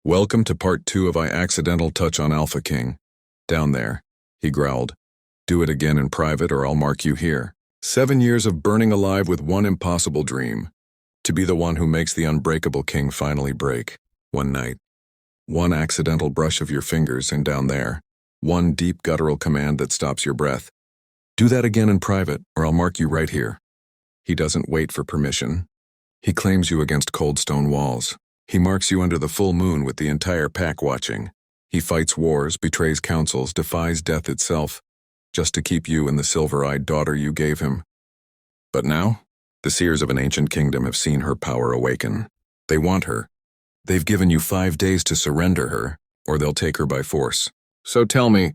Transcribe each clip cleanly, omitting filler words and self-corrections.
Welcome to part 2 of I Accidental Touch on Alpha King. Down there, he growled. Do it again in private or I'll mark you here. 7 years of burning alive with one impossible dream. To be the one who makes the unbreakable king finally break. One night. One accidental brush of your fingers and down there. One deep guttural command that stops your breath. Do that again in private or I'll mark you right here. He doesn't wait for permission. He claims you against cold stone walls. He marks you under the full moon with the entire pack watching. He fights wars, betrays councils, defies death itself, just to keep you and the silver-eyed daughter you gave him. But now, the seers of an ancient kingdom have seen her power awaken. They want her. They've given you 5 days to surrender her, or they'll take her by force. So tell me,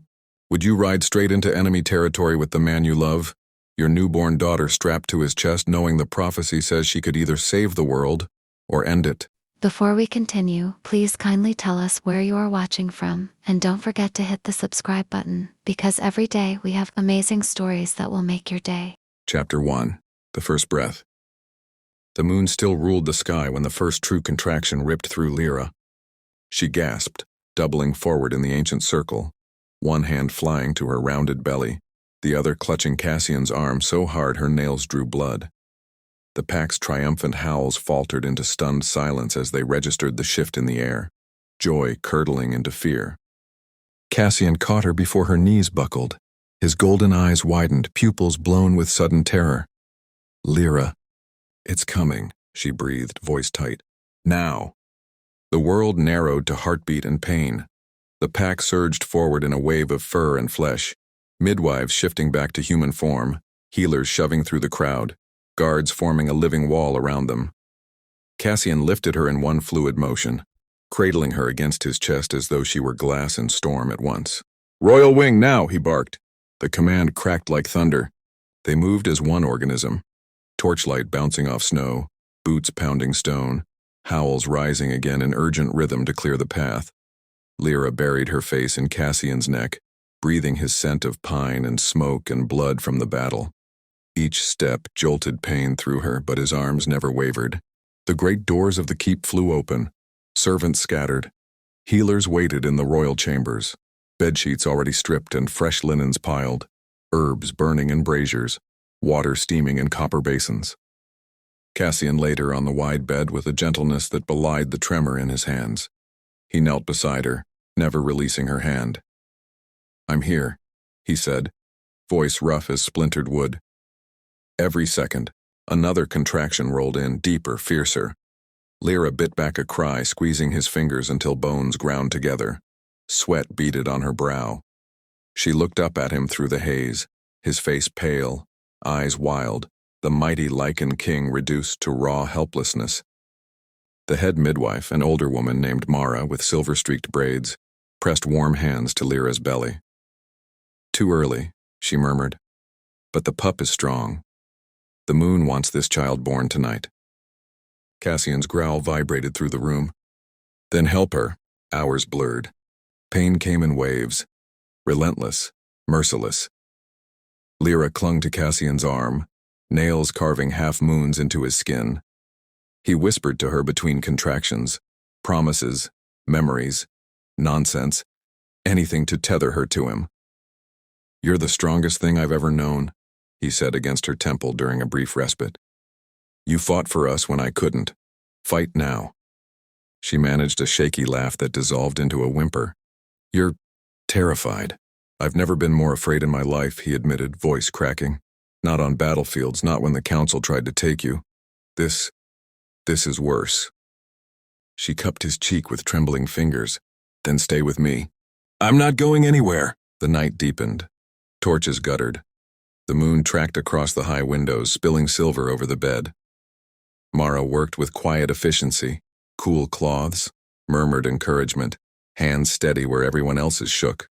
would you ride straight into enemy territory with the man you love, your newborn daughter strapped to his chest, knowing the prophecy says she could either save the world or end it? Before we continue, please kindly tell us where you are watching from, and don't forget to hit the subscribe button, because every day we have amazing stories that will make your day. Chapter 1. The First Breath. The moon still ruled the sky when the first true contraction ripped through Lyra. She gasped, doubling forward in the ancient circle, one hand flying to her rounded belly, the other clutching Cassian's arm so hard her nails drew blood. The pack's triumphant howls faltered into stunned silence as they registered the shift in the air, joy curdling into fear. Cassian caught her before her knees buckled. His golden eyes widened, pupils blown with sudden terror. Lyra. It's coming, she breathed, voice tight. Now. The world narrowed to heartbeat and pain. The pack surged forward in a wave of fur and flesh, midwives shifting back to human form, healers shoving through the crowd, guards forming a living wall around them. Cassian lifted her in one fluid motion, cradling her against his chest as though she were glass and storm at once. Royal Wing now, he barked. The command cracked like thunder. They moved as one organism, torchlight bouncing off snow, boots pounding stone, howls rising again in urgent rhythm to clear the path. Lyra buried her face in Cassian's neck, breathing his scent of pine and smoke and blood from the battle. Each step jolted pain through her, but his arms never wavered. The great doors of the keep flew open. Servants scattered. Healers waited in the royal chambers. Bedsheets already stripped and fresh linens piled. Herbs burning in braziers. Water steaming in copper basins. Cassian laid her on the wide bed with a gentleness that belied the tremor in his hands. He knelt beside her, never releasing her hand. I'm here, he said, voice rough as splintered wood. Every second, another contraction rolled in, deeper, fiercer. Lyra bit back a cry, squeezing his fingers until bones ground together. Sweat beaded on her brow. She looked up at him through the haze, his face pale, eyes wild, the mighty Lycan king reduced to raw helplessness. The head midwife, an older woman named Mara with silver-streaked braids, pressed warm hands to Lyra's belly. Too early, she murmured. But the pup is strong. The moon wants this child born tonight. Cassian's growl vibrated through the room. Then help her. Hours blurred. Pain came in waves. Relentless. Merciless. Lyra clung to Cassian's arm, nails carving half-moons into his skin. He whispered to her between contractions, promises, memories, nonsense, anything to tether her to him. You're the strongest thing I've ever known, he said against her temple during a brief respite. You fought for us when I couldn't. Fight now. She managed a shaky laugh that dissolved into a whimper. You're terrified. I've never been more afraid in my life, he admitted, voice cracking. Not on battlefields, not when the council tried to take you. This is worse. She cupped his cheek with trembling fingers. Then stay with me. I'm not going anywhere. The night deepened. Torches guttered. The moon tracked across the high windows, spilling silver over the bed. Mara worked with quiet efficiency, cool cloths, murmured encouragement, hands steady where everyone else's shook.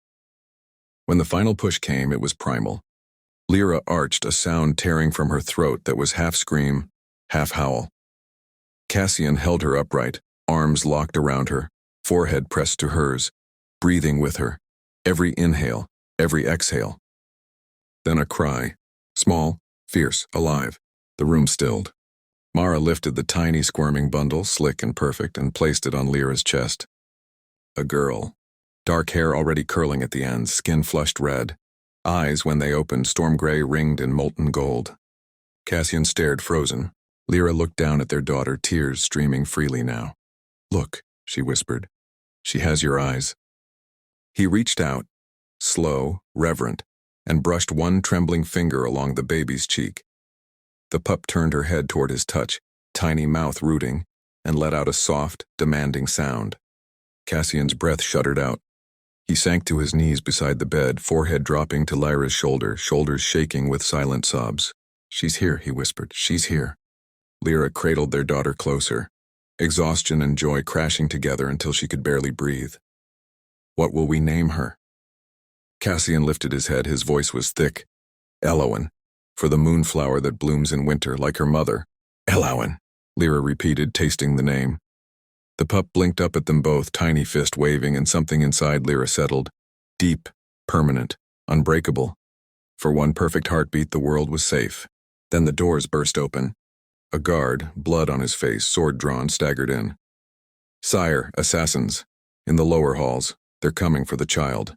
When the final push came, it was primal. Lyra arched, a sound tearing from her throat that was half scream, half howl. Cassian held her upright, arms locked around her, forehead pressed to hers, breathing with her, every inhale, every exhale. Then a cry, small, fierce, alive. The room stilled. Mara lifted the tiny squirming bundle, slick and perfect, and placed it on Lyra's chest. A girl. Dark hair already curling at the ends, skin flushed red. Eyes, when they opened, storm gray ringed in molten gold. Cassian stared, frozen. Lyra looked down at their daughter, tears streaming freely now. "Look," she whispered. "She has your eyes." He reached out, slow, reverent, and brushed one trembling finger along the baby's cheek. The pup turned her head toward his touch, tiny mouth rooting, and let out a soft, demanding sound. Cassian's breath shuddered out. He sank to his knees beside the bed, forehead dropping to Lyra's shoulder, shoulders shaking with silent sobs. "She's here," he whispered. "She's here." Lyra cradled their daughter closer, exhaustion and joy crashing together until she could barely breathe. "What will we name her?" Cassian lifted his head, his voice was thick. "Elowen, for the moonflower that blooms in winter, like her mother." "Elowen," Lyra repeated, tasting the name. The pup blinked up at them both, tiny fist waving, and something inside Lyra settled. Deep, permanent, unbreakable. For one perfect heartbeat, the world was safe. Then the doors burst open. A guard, blood on his face, sword drawn, staggered in. "Sire, assassins. In the lower halls. They're coming for the child."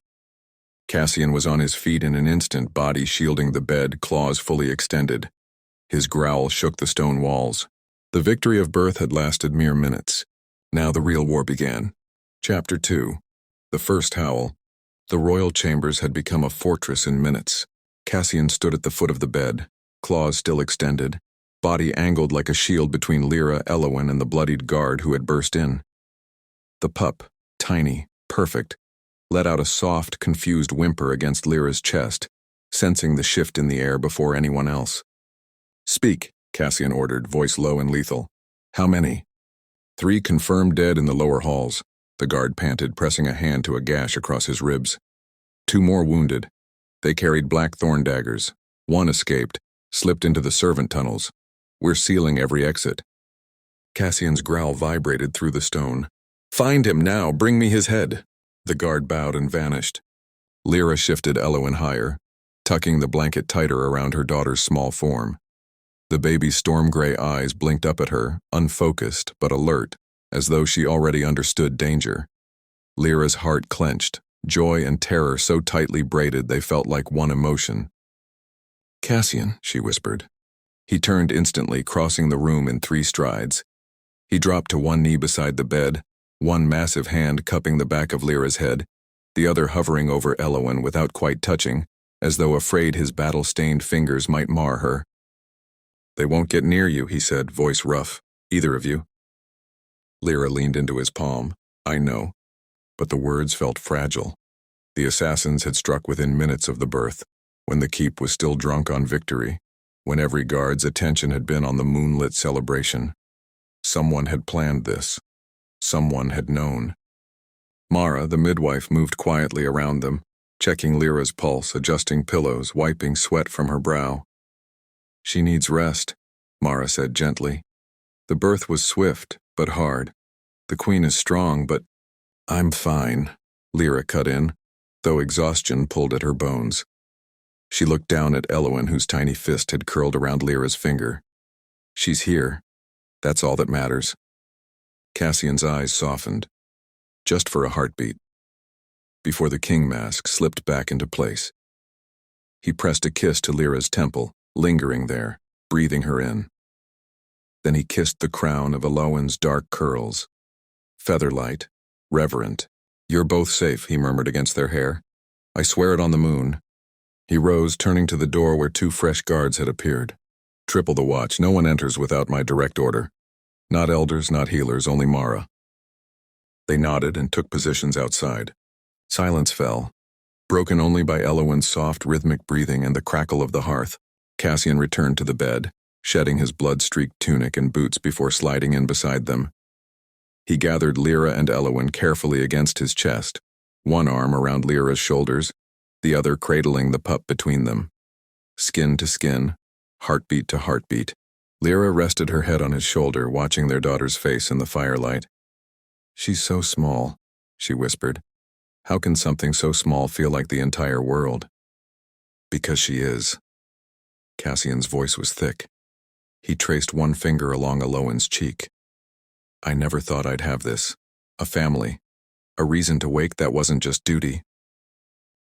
Cassian was on his feet in an instant, body shielding the bed, claws fully extended. His growl shook the stone walls. The victory of birth had lasted mere minutes. Now the real war began. Chapter 2. The first howl. The royal chambers had become a fortress in minutes. Cassian stood at the foot of the bed, claws still extended, body angled like a shield between Lyra, Elowen, and the bloodied guard who had burst in. The pup, tiny, perfect, let out a soft, confused whimper against Lyra's chest, sensing the shift in the air before anyone else. "Speak," Cassian ordered, voice low and lethal. "How many?" "3 confirmed dead in the lower halls," the guard panted, pressing a hand to a gash across his ribs. "2 more wounded. They carried black thorn daggers. 1 escaped, slipped into the servant tunnels. We're sealing every exit." Cassian's growl vibrated through the stone. "Find him now, bring me his head." The guard bowed and vanished. Lyra shifted Elowen higher, tucking the blanket tighter around her daughter's small form. The baby's storm-gray eyes blinked up at her, unfocused but alert, as though she already understood danger. Lyra's heart clenched, joy and terror so tightly braided they felt like one emotion. "Cassian," she whispered. He turned instantly, crossing the room in 3 strides. He dropped to one knee beside the bed, one massive hand cupping the back of Lyra's head, the other hovering over Elowen without quite touching, as though afraid his battle-stained fingers might mar her. "They won't get near you," he said, voice rough. "Either of you." Lyra leaned into his palm. "I know." But the words felt fragile. The assassins had struck within minutes of the birth, when the keep was still drunk on victory, when every guard's attention had been on the moonlit celebration. Someone had planned this. Someone had known. Mara, the midwife, moved quietly around them, checking Lyra's pulse, adjusting pillows, wiping sweat from her brow. "She needs rest," Mara said gently. "The birth was swift, but hard. The queen is strong, but—" "I'm fine," Lyra cut in, though exhaustion pulled at her bones. She looked down at Elowen, whose tiny fist had curled around Lyra's finger. "She's here. That's all that matters." Cassian's eyes softened, just for a heartbeat, before the king mask slipped back into place. He pressed a kiss to Lyra's temple, lingering there, breathing her in. Then he kissed the crown of Elowen's dark curls. Featherlight, reverent. "You're both safe," he murmured against their hair. "I swear it on the moon." He rose, turning to the door where 2 fresh guards had appeared. "Triple the watch. No one enters without my direct order. Not elders, not healers, only Mara." They nodded and took positions outside. Silence fell, broken only by Elowen's soft, rhythmic breathing and the crackle of the hearth. Cassian returned to the bed, shedding his blood-streaked tunic and boots before sliding in beside them. He gathered Lyra and Elowen carefully against his chest, one arm around Lyra's shoulders, the other cradling the pup between them. Skin to skin, heartbeat to heartbeat, Lyra rested her head on his shoulder, watching their daughter's face in the firelight. "She's so small," she whispered. "How can something so small feel like the entire world?" "Because she is." Cassian's voice was thick. He traced one finger along Elowen's cheek. "I never thought I'd have this. A family. A reason to wake that wasn't just duty.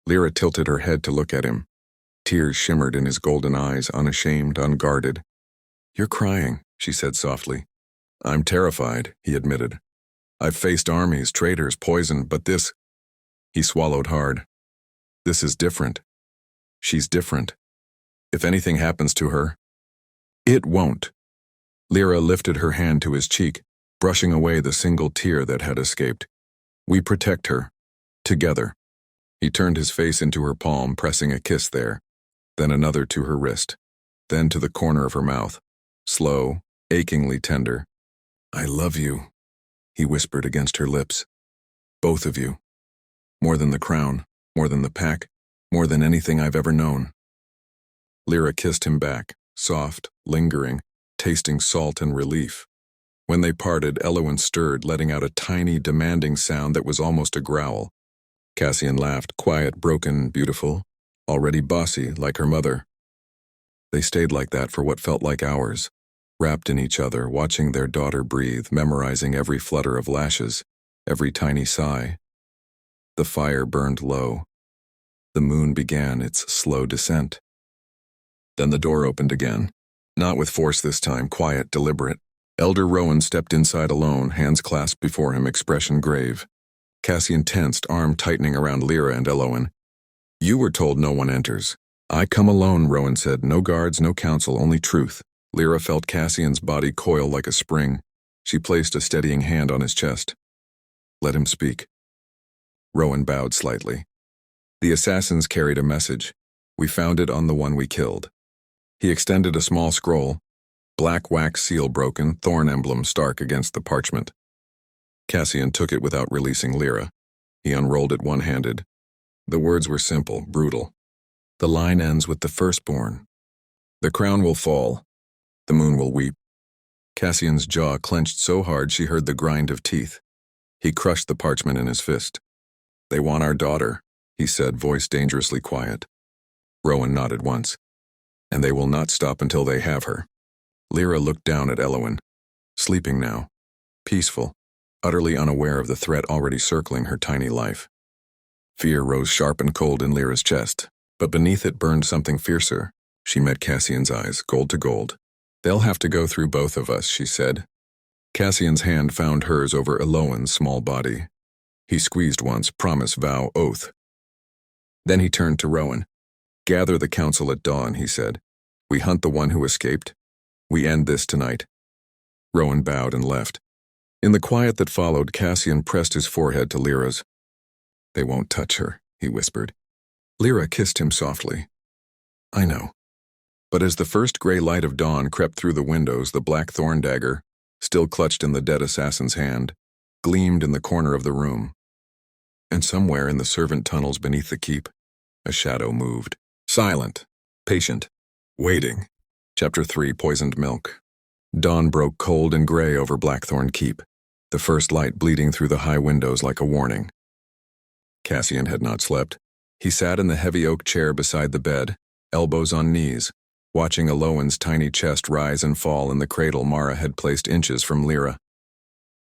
Lyra tilted her head to look at him. Tears shimmered in his golden eyes, unashamed, unguarded. "You're crying," she said softly. "I'm terrified," he admitted. "I've faced armies, traitors, poison, but this—" He swallowed hard. "This is different. She's different. If anything happens to her—" "It won't." Lyra lifted her hand to his cheek, brushing away the single tear that had escaped. "We protect her. Together." He turned his face into her palm, pressing a kiss there, then another to her wrist, then to the corner of her mouth, slow, achingly tender. "I love you," he whispered against her lips. "Both of you. More than the crown, more than the pack, more than anything I've ever known." Lyra kissed him back, soft, lingering, tasting salt and relief. When they parted, Elowen stirred, letting out a tiny, demanding sound that was almost a growl. Cassian laughed, quiet, broken, beautiful, already bossy, like her mother. They stayed like that for what felt like hours, wrapped in each other, watching their daughter breathe, memorizing every flutter of lashes, every tiny sigh. The fire burned low. The moon began its slow descent. Then the door opened again, not with force this time, quiet, deliberate. Elder Rowan stepped inside alone, hands clasped before him, expression grave. Cassian tensed, arm tightening around Lyra and Elowen. "You were told no one enters." "I come alone," Rowan said. "No guards, no counsel, only truth." Lyra felt Cassian's body coil like a spring. She placed a steadying hand on his chest. "Let him speak." Rowan bowed slightly. "The assassins carried a message. We found it on the one we killed." He extended a small scroll, black wax seal broken, thorn emblem stark against the parchment. Cassian took it without releasing Lyra. He unrolled it one-handed. The words were simple, brutal. "The line ends with the firstborn. The crown will fall. The moon will weep." Cassian's jaw clenched so hard she heard the grind of teeth. He crushed the parchment in his fist. "They want our daughter," he said, voice dangerously quiet. Rowan nodded once. "And they will not stop until they have her." Lyra looked down at Elowen, sleeping now, peaceful, utterly unaware of the threat already circling her tiny life. Fear rose sharp and cold in Lyra's chest, but beneath it burned something fiercer. She met Cassian's eyes, gold to gold. "They'll have to go through both of us," she said. Cassian's hand found hers over Elowen's small body. He squeezed once, promise, vow, oath. Then he turned to Rowan. "Gather the council at dawn," he said. "We hunt the one who escaped. We end this tonight." Rowan bowed and left. In the quiet that followed, Cassian pressed his forehead to Lyra's. "They won't touch her," he whispered. Lyra kissed him softly. "I know." But as the first gray light of dawn crept through the windows, the black thorn dagger, still clutched in the dead assassin's hand, gleamed in the corner of the room. And somewhere in the servant tunnels beneath the keep, a shadow moved. Silent, patient, waiting. Chapter 3, Poisoned Milk. Dawn broke cold and gray over Blackthorn Keep, the first light bleeding through the high windows like a warning. Cassian had not slept. He sat in the heavy oak chair beside the bed, elbows on knees, watching Elowen's tiny chest rise and fall in the cradle Mara had placed inches from Lyra.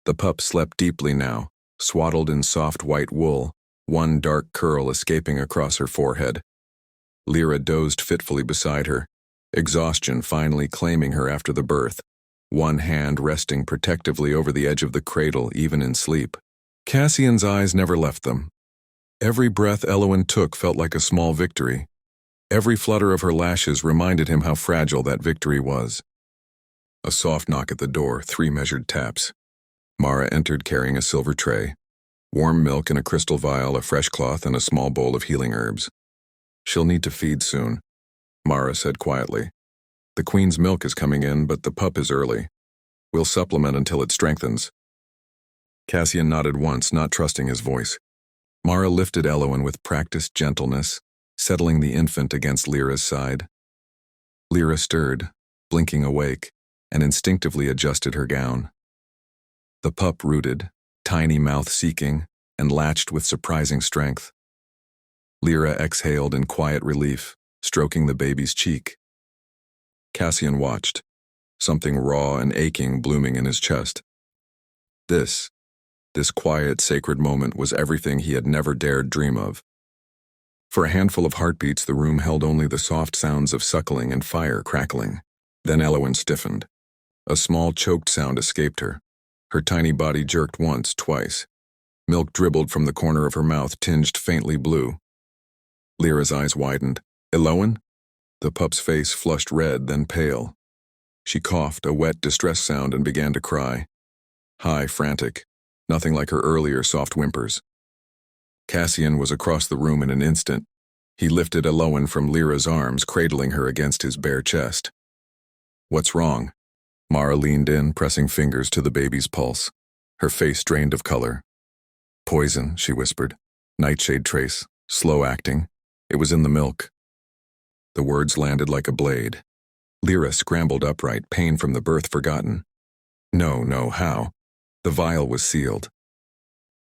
The pup slept deeply now, swaddled in soft white wool, one dark curl escaping across her forehead. Lyra dozed fitfully beside her, exhaustion finally claiming her after the birth, one hand resting protectively over the edge of the cradle even in sleep. Cassian's eyes never left them. Every breath Elowen took felt like a small victory. Every flutter of her lashes reminded him how fragile that victory was. A soft knock at the door, 3 measured taps. Mara entered carrying a silver tray, warm milk in a crystal vial, a fresh cloth, and a small bowl of healing herbs. "She'll need to feed soon," Mara said quietly. "The queen's milk is coming in, but the pup is early. We'll supplement until it strengthens." Cassian nodded once, not trusting his voice. Mara lifted Elowen with practiced gentleness, settling the infant against Lyra's side. Lyra stirred, blinking awake, and instinctively adjusted her gown. The pup rooted, tiny mouth seeking, and latched with surprising strength. Lyra exhaled in quiet relief, stroking the baby's cheek. Cassian watched, something raw and aching blooming in his chest. This This quiet, sacred moment was everything he had never dared dream of. For a handful of heartbeats, the room held only the soft sounds of suckling and fire crackling. Then Elowen stiffened. A small, choked sound escaped her. Her tiny body jerked once, twice. Milk dribbled from the corner of her mouth, tinged faintly blue. Lyra's eyes widened. Elowen? The pup's face flushed red, then pale. She coughed, a wet distress sound, and began to cry. High, frantic. Nothing like her earlier soft whimpers. Cassian was across the room in an instant. He lifted Elowen from Lyra's arms, cradling her against his bare chest. What's wrong? Mara leaned in, pressing fingers to the baby's pulse. Her face drained of color. Poison, she whispered. Nightshade trace, slow acting. It was in the milk. The words landed like a blade. Lyra scrambled upright, pain from the birth forgotten. No, how? The vial was sealed.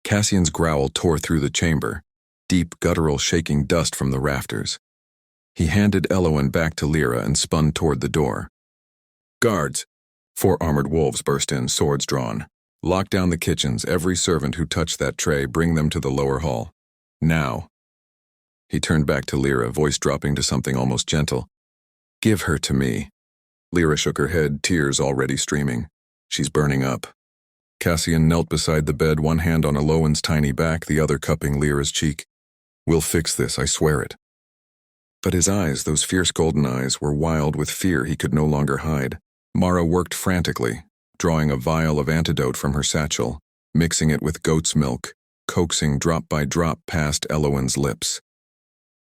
Cassian's growl tore through the chamber, deep, guttural, shaking dust from the rafters. He handed Elowen back to Lyra and spun toward the door. Guards! 4 armored wolves burst in, swords drawn. Lock down the kitchens. Every servant who touched that tray, bring them to the lower hall. Now. He turned back to Lyra, voice dropping to something almost gentle. Give her to me. Lyra shook her head, tears already streaming. She's burning up. Cassian knelt beside the bed, one hand on Elowen's tiny back, the other cupping Lyra's cheek. We'll fix this, I swear it. But his eyes, those fierce golden eyes, were wild with fear he could no longer hide. Mara worked frantically, drawing a vial of antidote from her satchel, mixing it with goat's milk, coaxing drop by drop past Elowen's lips.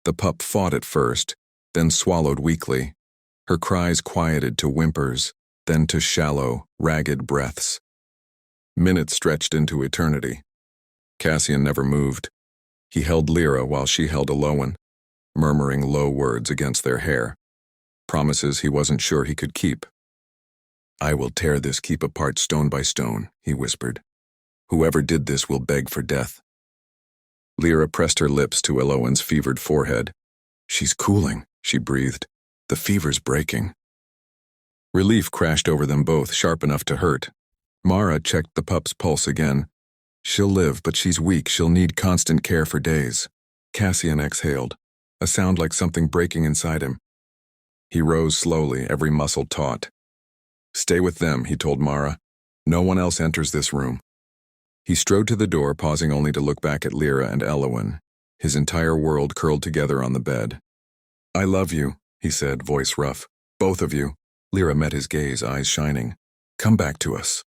The pup fought at first, then swallowed weakly. Her cries quieted to whimpers, then to shallow, ragged breaths. Minutes stretched into eternity. Cassian never moved. He held Lyra while she held Elowen, murmuring low words against their hair. Promises he wasn't sure he could keep. I will tear this keep apart stone by stone, he whispered. Whoever did this will beg for death. Lyra pressed her lips to Elowen's fevered forehead. She's cooling, she breathed. The fever's breaking. Relief crashed over them both, sharp enough to hurt. Mara checked the pup's pulse again. She'll live, but she's weak. She'll need constant care for days. Cassian exhaled, a sound like something breaking inside him. He rose slowly, every muscle taut. Stay with them, he told Mara. No one else enters this room. He strode to the door, pausing only to look back at Lyra and Elowen, his entire world curled together on the bed. I love you, he said, voice rough. Both of you. Lyra met his gaze, eyes shining. Come back to us.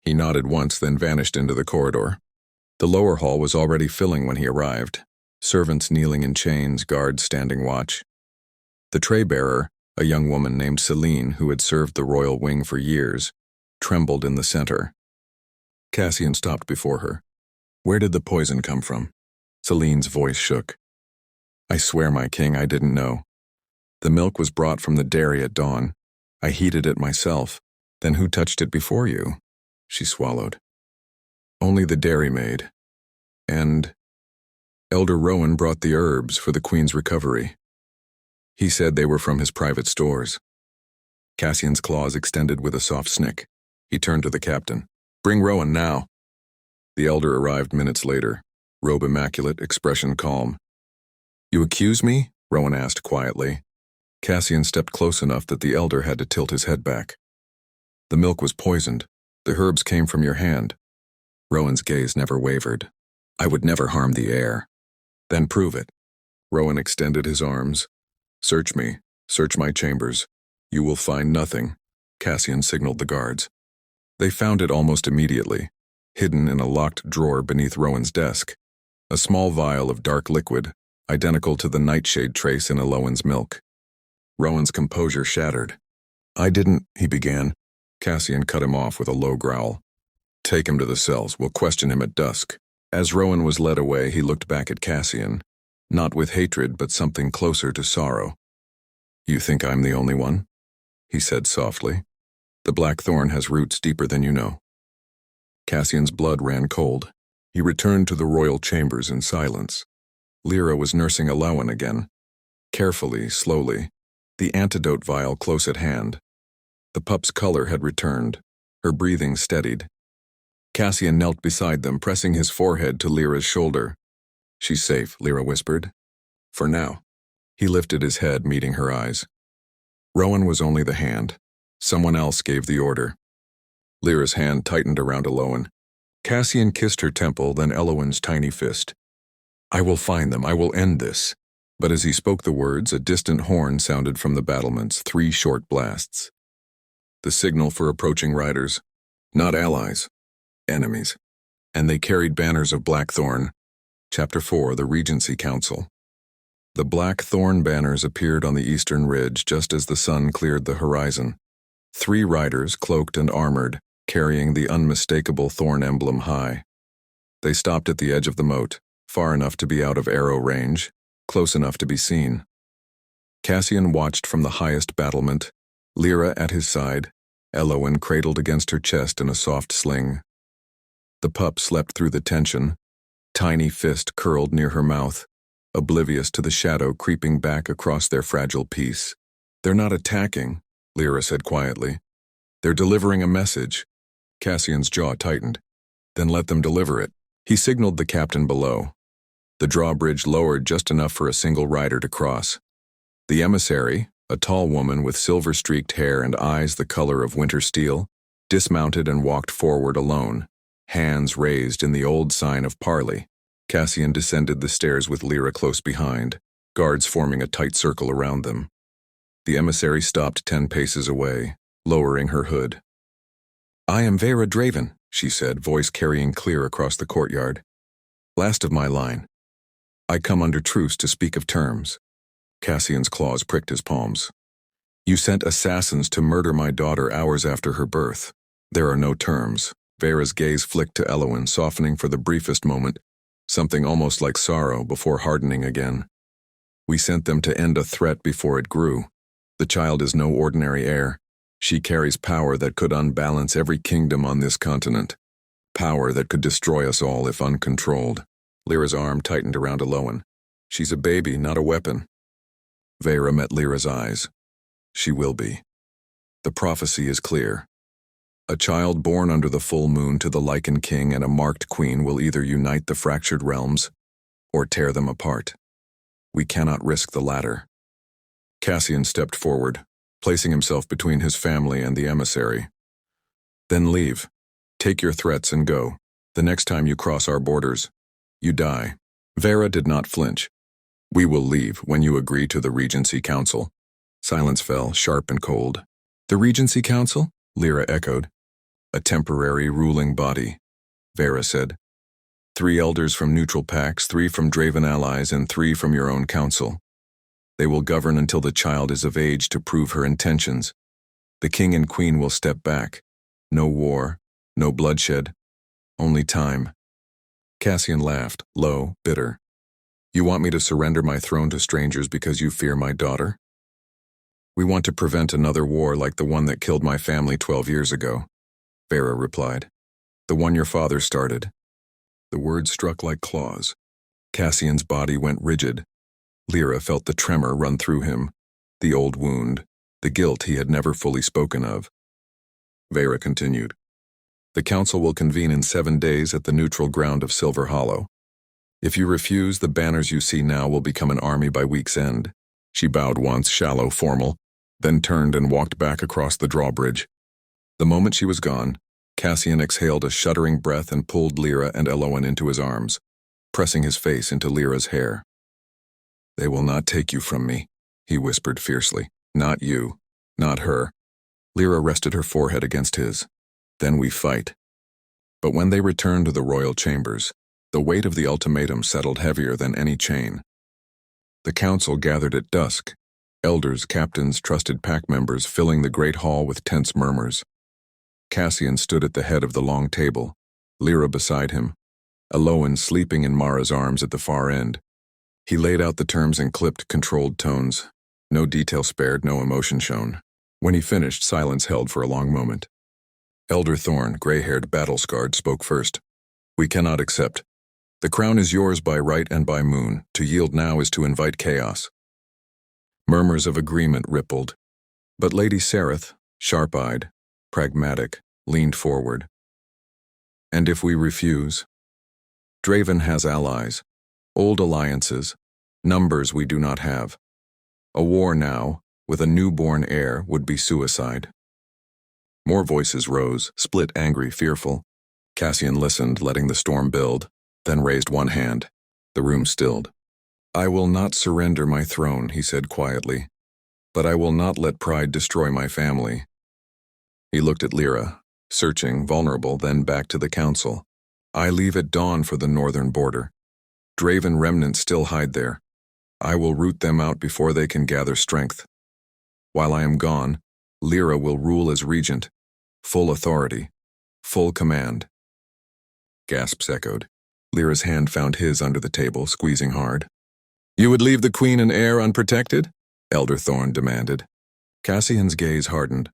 He nodded once, then vanished into the corridor. The lower hall was already filling when he arrived. Servants kneeling in chains, guards standing watch. The tray-bearer, a young woman named Celine, who had served the royal wing for years, trembled in the center. Cassian stopped before her. Where did the poison come from? Celine's voice shook. I swear, my king, I didn't know. The milk was brought from the dairy at dawn. I heated it myself. Then who touched it before you? She swallowed. Only the dairymaid. And Elder Rowan brought the herbs for the queen's recovery. He said they were from his private stores. Cassian's claws extended with a soft snick. He turned to the captain. Bring Rowan now. The elder arrived minutes later, robe immaculate, expression calm. You accuse me? Rowan asked quietly. Cassian stepped close enough that the elder had to tilt his head back. The milk was poisoned. The herbs came from your hand. Rowan's gaze never wavered. I would never harm the heir. Then prove it. Rowan extended his arms. Search me. Search my chambers. You will find nothing. Cassian signaled the guards. They found it almost immediately, hidden in a locked drawer beneath Rowan's desk. A small vial of dark liquid, identical to the nightshade trace in Elowen's milk. Rowan's composure shattered. I didn't, he began. Cassian cut him off with a low growl. Take him to the cells. We'll question him at dusk. As Rowan was led away, he looked back at Cassian, not with hatred, but something closer to sorrow. You think I'm the only one? He said softly. The blackthorn has roots deeper than you know. Cassian's blood ran cold. He returned to the royal chambers in silence. Lyra was nursing Elowen again. Carefully, slowly, the antidote vial close at hand. The pup's color had returned. Her breathing steadied. Cassian knelt beside them, pressing his forehead to Lyra's shoulder. "She's safe," Lyra whispered. "For now." He lifted his head, meeting her eyes. Rowan was only the hand. Someone else gave the order. Lyra's hand tightened around Elowen. Cassian kissed her temple, then Elowen's tiny fist. "I will find them. I will end this." But as he spoke the words, a distant horn sounded from the battlements, 3 short blasts. The signal for approaching riders. Not allies. Enemies. And they carried banners of blackthorn. Chapter 4, the Regency Council. The blackthorn banners appeared on the eastern ridge just as the sun cleared the horizon. 3 riders, cloaked and armored, carrying the unmistakable thorn emblem high. They stopped at the edge of the moat, far enough to be out of arrow range, close enough to be seen. Cassian watched from the highest battlement, Lyra at his side, Elowen cradled against her chest in a soft sling. The pup slept through the tension, tiny fist curled near her mouth, oblivious to the shadow creeping back across their fragile peace. "They're not attacking," Lyra said quietly. "They're delivering a message." Cassian's jaw tightened. "Then let them deliver it." He signaled the captain below. The drawbridge lowered just enough for a single rider to cross. The emissary, a tall woman with silver-streaked hair and eyes the color of winter steel, dismounted and walked forward alone, hands raised in the old sign of parley. Cassian descended the stairs with Lyra close behind, guards forming a tight circle around them. The emissary stopped 10 paces away, lowering her hood. "I am Vera Draven," she said, voice carrying clear across the courtyard. "Last of my line. I come under truce to speak of terms." Cassian's claws pricked his palms. "You sent assassins to murder my daughter hours after her birth. There are no terms." Vera's gaze flicked to Elowen, softening for the briefest moment, something almost like sorrow before hardening again. "We sent them to end a threat before it grew. The child is no ordinary heir. She carries power that could unbalance every kingdom on this continent. Power that could destroy us all if uncontrolled." Lyra's arm tightened around Elowen. "She's a baby, not a weapon." Vera met Lyra's eyes. "She will be. The prophecy is clear. A child born under the full moon to the Lycan king and a marked queen will either unite the fractured realms or tear them apart. We cannot risk the latter." Cassian stepped forward, placing himself between his family and the emissary. "Then leave. Take your threats and go. The next time you cross our borders, you die." Vera did not flinch. "We will leave when you agree to the Regency Council." Silence fell, sharp and cold. "The Regency Council?" Lyra echoed. "A temporary ruling body," Vera said. 3 elders from neutral pacts, 3 from Draven allies, and 3 from your own council. They will govern until the child is of age to prove her intentions. The king and queen will step back. No war, no bloodshed, only time." Cassian laughed, low, bitter. "You want me to surrender my throne to strangers because you fear my daughter?" "We want to prevent another war like the one that killed my family 12 years ago," Vera replied. "The one your father started." The words struck like claws. Cassian's body went rigid. Lyra felt the tremor run through him, the old wound, the guilt he had never fully spoken of. Vera continued. "The council will convene in 7 days at the neutral ground of Silver Hollow. If you refuse, the banners you see now will become an army by week's end." She bowed once, shallow, formal, then turned and walked back across the drawbridge. The moment she was gone, Cassian exhaled a shuddering breath and pulled Lyra and Elowen into his arms, pressing his face into Lyra's hair. "They will not take you from me," he whispered fiercely. "Not you, not her." Lyra rested her forehead against his. "Then we fight." But when they returned to the royal chambers, the weight of the ultimatum settled heavier than any chain. The council gathered at dusk, elders, captains, trusted pack members filling the great hall with tense murmurs. Cassian stood at the head of the long table, Lyra beside him, Elowen sleeping in Mara's arms at the far end. He laid out the terms in clipped, controlled tones, no detail spared, no emotion shown. When he finished, silence held for a long moment. Elder Thorn, gray-haired, battle-scarred, spoke first. "We cannot accept. The crown is yours by right and by moon. To yield now is to invite chaos." Murmurs of agreement rippled, but Lady Sereth, sharp-eyed, pragmatic, leaned forward. And if we refuse? Draven has allies, old alliances, numbers we do not have. A war now, with a newborn heir, would be suicide. More voices rose, split, angry, fearful. Cassian listened, letting the storm build, then raised one hand. The room stilled. I will not surrender my throne, he said quietly, but I will not let pride destroy my family. He looked at Lyra, searching, vulnerable, then back to the council. I leave at dawn for the northern border. Draven remnants still hide there. I will root them out before they can gather strength. While I am gone, Lyra will rule as regent, full authority, full command. Gasps echoed. Lyra's hand found his under the table, squeezing hard. You would leave the queen and heir unprotected? Elder Thorn demanded. Cassian's gaze hardened.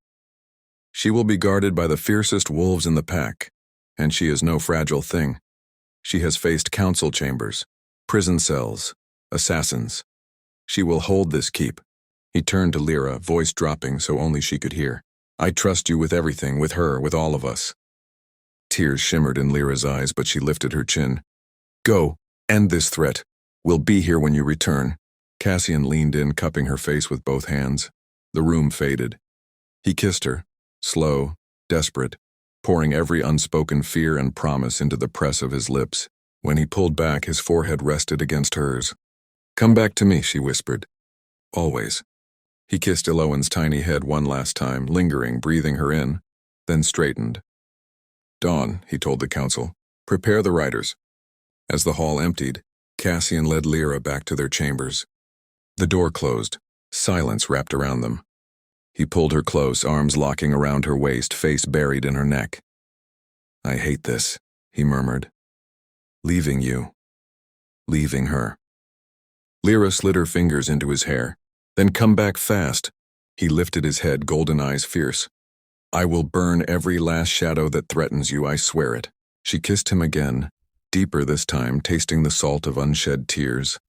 She will be guarded by the fiercest wolves in the pack, and she is no fragile thing. She has faced council chambers, prison cells, assassins. She will hold this keep. He turned to Lyra, voice dropping so only she could hear. I trust you with everything, with her, with all of us. Tears shimmered in Lyra's eyes, but she lifted her chin. Go, end this threat. We'll be here when you return. Cassian leaned in, cupping her face with both hands. The room faded. He kissed her, slow, desperate, pouring every unspoken fear and promise into the press of his lips. When he pulled back, his forehead rested against hers. Come back to me, she whispered. Always. He kissed Eloan's tiny head one last time, lingering, breathing her in, then straightened. Dawn, he told the council. Prepare the riders. As the hall emptied, Cassian led Lyra back to their chambers. The door closed. Silence wrapped around them. He pulled her close, arms locking around her waist, face buried in her neck. I hate this, he murmured. Leaving you. Leaving her. Lyra slid her fingers into his hair. Then come back fast. He lifted his head, golden eyes fierce. I will burn every last shadow that threatens you, I swear it. She kissed him again, deeper this time, tasting the salt of unshed tears.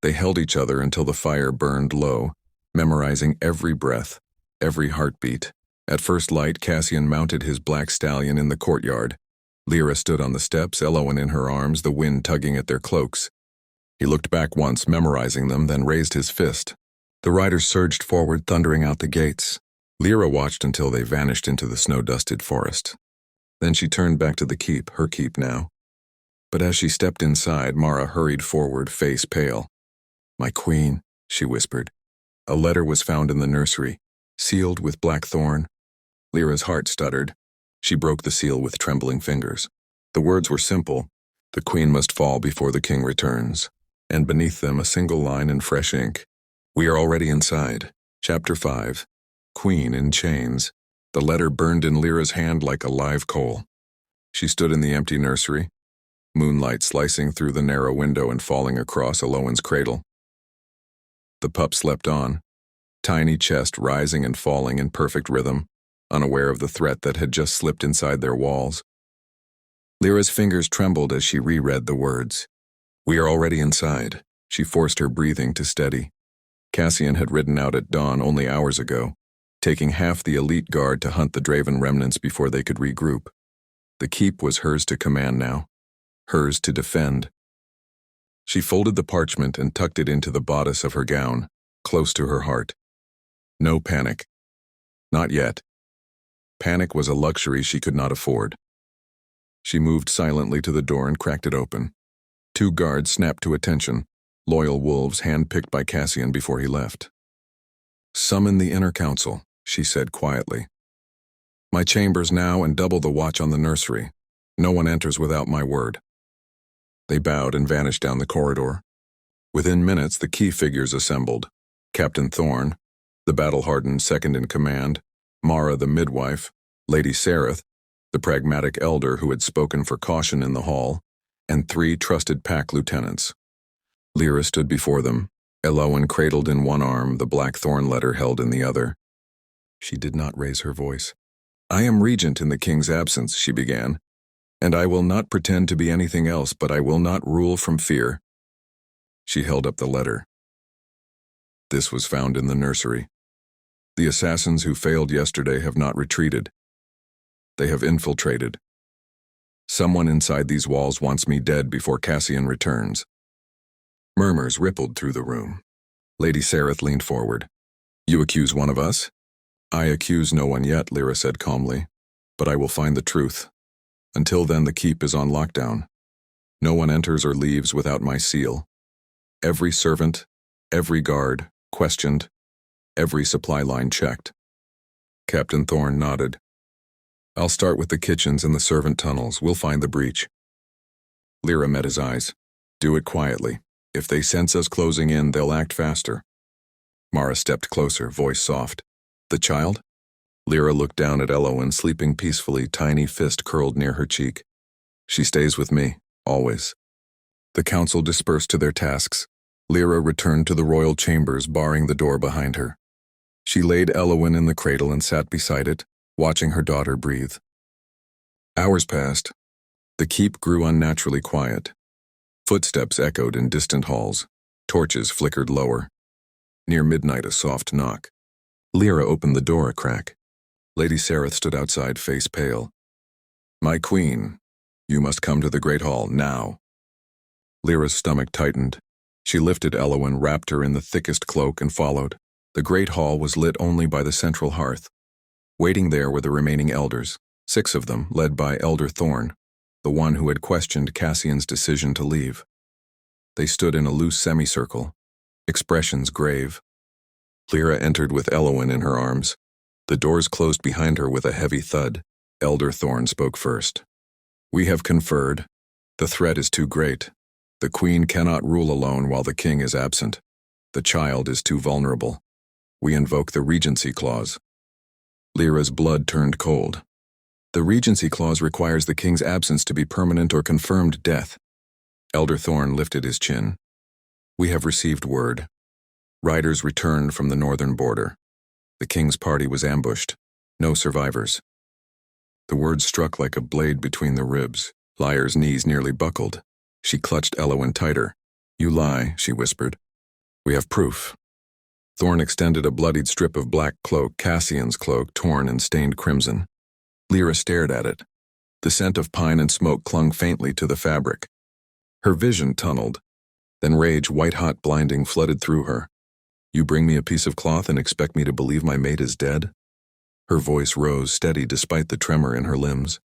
They held each other until the fire burned low, memorizing every breath, every heartbeat. At first light, Cassian mounted his black stallion in the courtyard. Lyra stood on the steps, Eloan in her arms, the wind tugging at their cloaks. He looked back once, memorizing them, then raised his fist. The riders surged forward, thundering out the gates. Lyra watched until they vanished into the snow-dusted forest. Then she turned back to the keep, her keep now. But as she stepped inside, Mara hurried forward, face pale. My queen, she whispered. A letter was found in the nursery, sealed with blackthorn. Lyra's heart stuttered. She broke the seal with trembling fingers. The words were simple. The queen must fall before the king returns. And beneath them a single line in fresh ink. We are already inside. Chapter 5. Queen in chains. The letter burned in Lyra's hand like a live coal. She stood in the empty nursery, moonlight slicing through the narrow window and falling across Eloan's cradle. The pup slept on, tiny chest rising and falling in perfect rhythm, unaware of the threat that had just slipped inside their walls. Lyra's fingers trembled as she reread the words. We are already inside. She forced her breathing to steady. Cassian had ridden out at dawn only hours ago, taking half the elite guard to hunt the Draven remnants before they could regroup. The keep was hers to command now, hers to defend. She folded the parchment and tucked it into the bodice of her gown, close to her heart. No panic. Not yet. Panic was a luxury she could not afford. She moved silently to the door and cracked it open. 2 guards snapped to attention, loyal wolves handpicked by Cassian before he left. Summon the inner council, she said quietly. My chambers now and double the watch on the nursery. No one enters without my word. They bowed and vanished down the corridor. Within minutes, the key figures assembled. Captain Thorn, the battle-hardened second in command, Mara the midwife, Lady Sareth, the pragmatic elder who had spoken for caution in the hall, and 3 trusted pack lieutenants. Lyra stood before them, Eloan cradled in one arm, the blackthorn letter held in the other. She did not raise her voice. I am regent in the king's absence, she began, and I will not pretend to be anything else, but I will not rule from fear. She held up the letter. This was found in the nursery. The assassins who failed yesterday have not retreated. They have infiltrated. Someone inside these walls wants me dead before Cassian returns. Murmurs rippled through the room. Lady Sareth leaned forward. You accuse one of us? I accuse no one yet, Lyra said calmly. But I will find the truth. Until then, the keep is on lockdown. No one enters or leaves without my seal. Every servant, every guard, questioned. Every supply line checked. Captain Thorne nodded. I'll start with the kitchens and the servant tunnels. We'll find the breach. Lyra met his eyes. Do it quietly. If they sense us closing in, they'll act faster. Mara stepped closer, voice soft. The child? Lyra looked down at Elowen, sleeping peacefully, tiny fist curled near her cheek. She stays with me, always. The council dispersed to their tasks. Lyra returned to the royal chambers, barring the door behind her. She laid Elowen in the cradle and sat beside it, watching her daughter breathe. Hours passed. The keep grew unnaturally quiet. Footsteps echoed in distant halls. Torches flickered lower. Near midnight, a soft knock. Lyra opened the door a crack. Lady Sareth stood outside, face pale. My queen, you must come to the Great Hall, now. Lyra's stomach tightened. She lifted Elowen, wrapped her in the thickest cloak, and followed. The Great Hall was lit only by the central hearth. Waiting there were the remaining elders, 6 of them, led by Elder Thorne, the one who had questioned Cassian's decision to leave. They stood in a loose semicircle, expressions grave. Lyra entered with Elowen in her arms. The doors closed behind her with a heavy thud. Elder Thorne spoke first. We have conferred. The threat is too great. The queen cannot rule alone while the king is absent. The child is too vulnerable. We invoke the regency clause. Lyra's blood turned cold. The regency clause requires the king's absence to be permanent or confirmed death. Elder Thorne lifted his chin. We have received word. Riders returned from the northern border. The king's party was ambushed. No survivors. The words struck like a blade between the ribs. Lyra's knees nearly buckled. She clutched Elowen tighter. You lie, she whispered. We have proof. Thorne extended a bloodied strip of black cloak, Cassian's cloak, torn and stained crimson. Lyra stared at it. The scent of pine and smoke clung faintly to the fabric. Her vision tunneled. Then rage, white-hot blinding, flooded through her. You bring me a piece of cloth and expect me to believe my mate is dead? Her voice rose, steady despite the tremor in her limbs.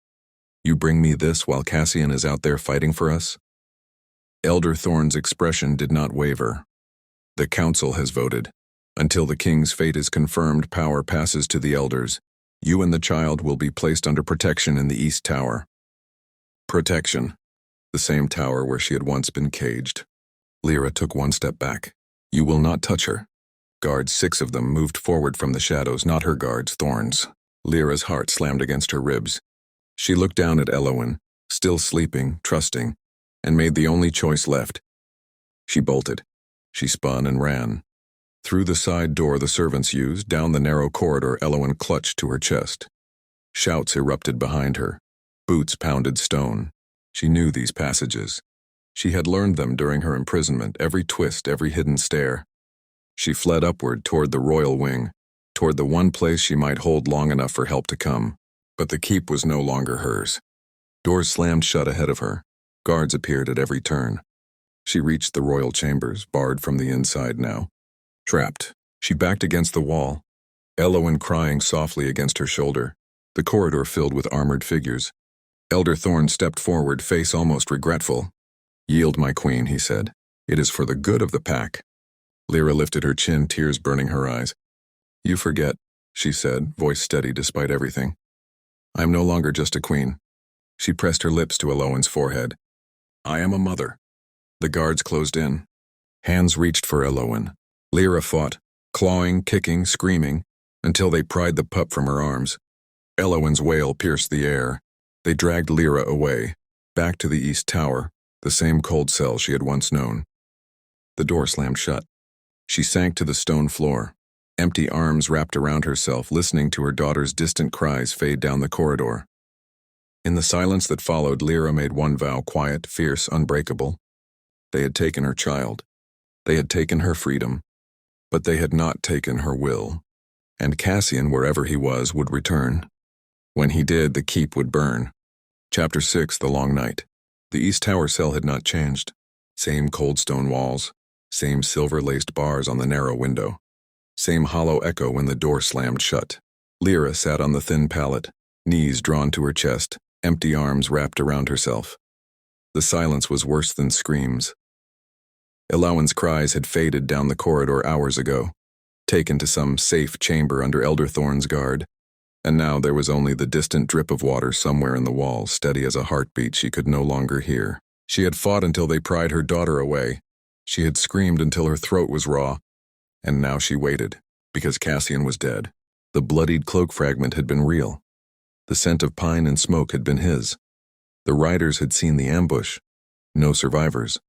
You bring me this while Cassian is out there fighting for us? Elder Thorne's expression did not waver. The council has voted. Until the king's fate is confirmed, power passes to the elders. You and the child will be placed under protection in the East Tower. Protection. The same tower where she had once been caged. Lyra took one step back. You will not touch her. Guards, 6 of them, moved forward from the shadows, not her guards, Thorne's. Lyra's heart slammed against her ribs. She looked down at Elowen, still sleeping, trusting, and made the only choice left. She bolted. She spun and ran. Through the side door the servants used, down the narrow corridor, Elowen clutched to her chest. Shouts erupted behind her. Boots pounded stone. She knew these passages. She had learned them during her imprisonment, every twist, every hidden stair. She fled upward toward the royal wing, toward the one place she might hold long enough for help to come. But the keep was no longer hers. Doors slammed shut ahead of her. Guards appeared at every turn. She reached the royal chambers, barred from the inside now. Trapped, she backed against the wall, Elowen crying softly against her shoulder. The corridor filled with armored figures. Elder Thorne stepped forward, face almost regretful. Yield, my queen, he said. It is for the good of the pack. Lyra lifted her chin, tears burning her eyes. You forget, she said, voice steady despite everything. I am no longer just a queen. She pressed her lips to Elowen's forehead. I am a mother. The guards closed in. Hands reached for Elowen. Lyra fought, clawing, kicking, screaming, until they pried the pup from her arms. Elowen's wail pierced the air. They dragged Lyra away, back to the East Tower, the same cold cell she had once known. The door slammed shut. She sank to the stone floor, empty arms wrapped around herself, listening to her daughter's distant cries fade down the corridor. In the silence that followed, Lyra made one vow, quiet, fierce, unbreakable. They had taken her child. They had taken her freedom. But they had not taken her will. And Cassian, wherever he was, would return. When he did, the keep would burn. Chapter 6, The Long Night. The East Tower cell had not changed. Same cold stone walls, same silver-laced bars on the narrow window, same hollow echo when the door slammed shut. Lyra sat on the thin pallet, knees drawn to her chest, empty arms wrapped around herself. The silence was worse than screams. Elowen's cries had faded down the corridor hours ago, taken to some safe chamber under Elder Thorn's guard, and now there was only the distant drip of water somewhere in the wall, steady as a heartbeat she could no longer hear. She had fought until they pried her daughter away. She had screamed until her throat was raw, and now she waited, because Cassian was dead. The bloodied cloak fragment had been real. The scent of pine and smoke had been his. The riders had seen the ambush. No survivors.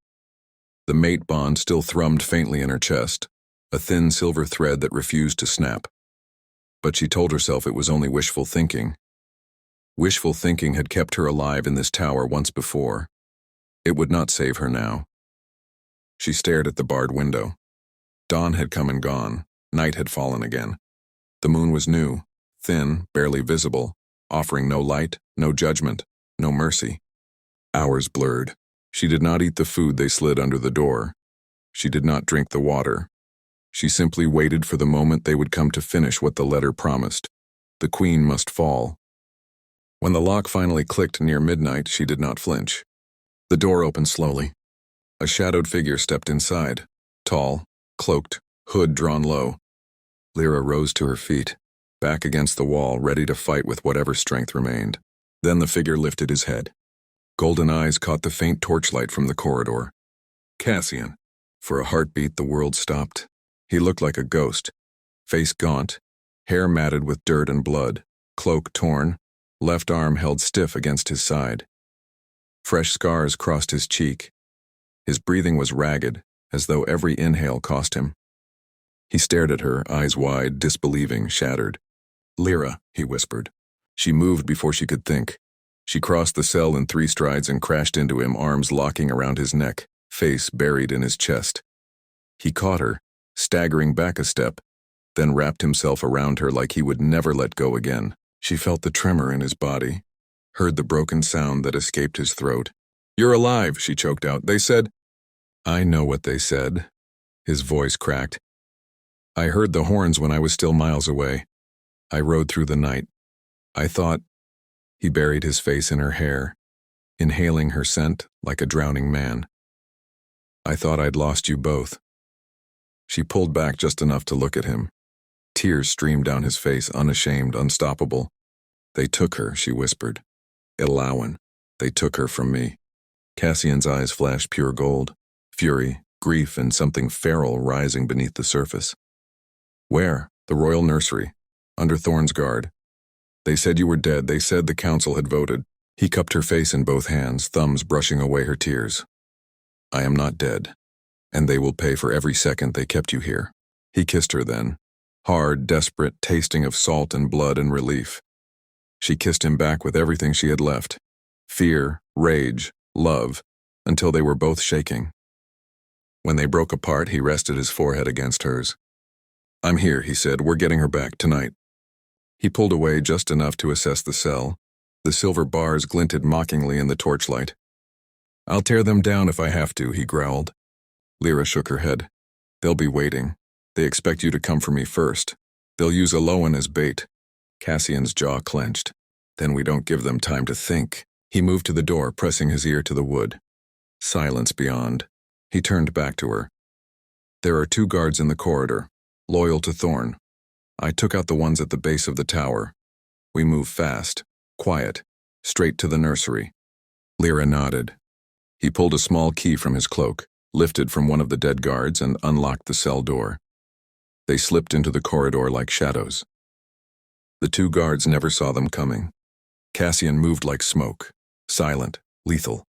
The mate bond still thrummed faintly in her chest, a thin silver thread that refused to snap. But she told herself it was only wishful thinking. Wishful thinking had kept her alive in this tower once before. It would not save her now. She stared at the barred window. Dawn had come and gone. Night had fallen again. The moon was new, thin, barely visible, offering no light, no judgment, no mercy. Hours blurred. She did not eat the food they slid under the door. She did not drink the water. She simply waited for the moment they would come to finish what the letter promised. The queen must fall. When the lock finally clicked near midnight, she did not flinch. The door opened slowly. A shadowed figure stepped inside, tall, cloaked, hood drawn low. Lyra rose to her feet, back against the wall, ready to fight with whatever strength remained. Then the figure lifted his head. Golden eyes caught the faint torchlight from the corridor. Cassian. For a heartbeat, the world stopped. He looked like a ghost. Face gaunt, hair matted with dirt and blood, cloak torn, left arm held stiff against his side. Fresh scars crossed his cheek. His breathing was ragged, as though every inhale cost him. He stared at her, eyes wide, disbelieving, shattered. Lyra, he whispered. She moved before she could think. She crossed the cell in 3 strides and crashed into him, arms locking around his neck, face buried in his chest. He caught her, staggering back a step, then wrapped himself around her like he would never let go again. She felt the tremor in his body, heard the broken sound that escaped his throat. "You're alive," she choked out. "They said—" "I know what they said." His voice cracked. "I heard the horns when I was still miles away. I rode through the night. I thought—" He buried his face in her hair, inhaling her scent like a drowning man. "I thought I'd lost you both." She pulled back just enough to look at him. Tears streamed down his face, unashamed, unstoppable. "They took her," she whispered. "Elowen. They took her from me." Cassian's eyes flashed pure gold, fury, grief, and something feral rising beneath the surface. "Where?" "The royal nursery, under Thorn's guard. They said you were dead. They said the council had voted." He cupped her face in both hands, thumbs brushing away her tears. "I am not dead, and they will pay for every second they kept you here." He kissed her then, hard, desperate, tasting of salt and blood and relief. She kissed him back with everything she had left. Fear, rage, love, until they were both shaking. When they broke apart, he rested his forehead against hers. "I'm here," he said. "We're getting her back tonight." He pulled away just enough to assess the cell. The silver bars glinted mockingly in the torchlight. "I'll tear them down if I have to," he growled. Lyra shook her head. "They'll be waiting. They expect you to come for me first. They'll use Elowen as bait." Cassian's jaw clenched. "Then we don't give them time to think." He moved to the door, pressing his ear to the wood. Silence beyond. He turned back to her. "There are 2 guards in the corridor, loyal to Thorn. I took out the ones at the base of the tower. We move fast, quiet, straight to the nursery." Lyra nodded. He pulled a small key from his cloak, lifted from one of the dead guards, and unlocked the cell door. They slipped into the corridor like shadows. The 2 guards never saw them coming. Cassian moved like smoke, silent, lethal,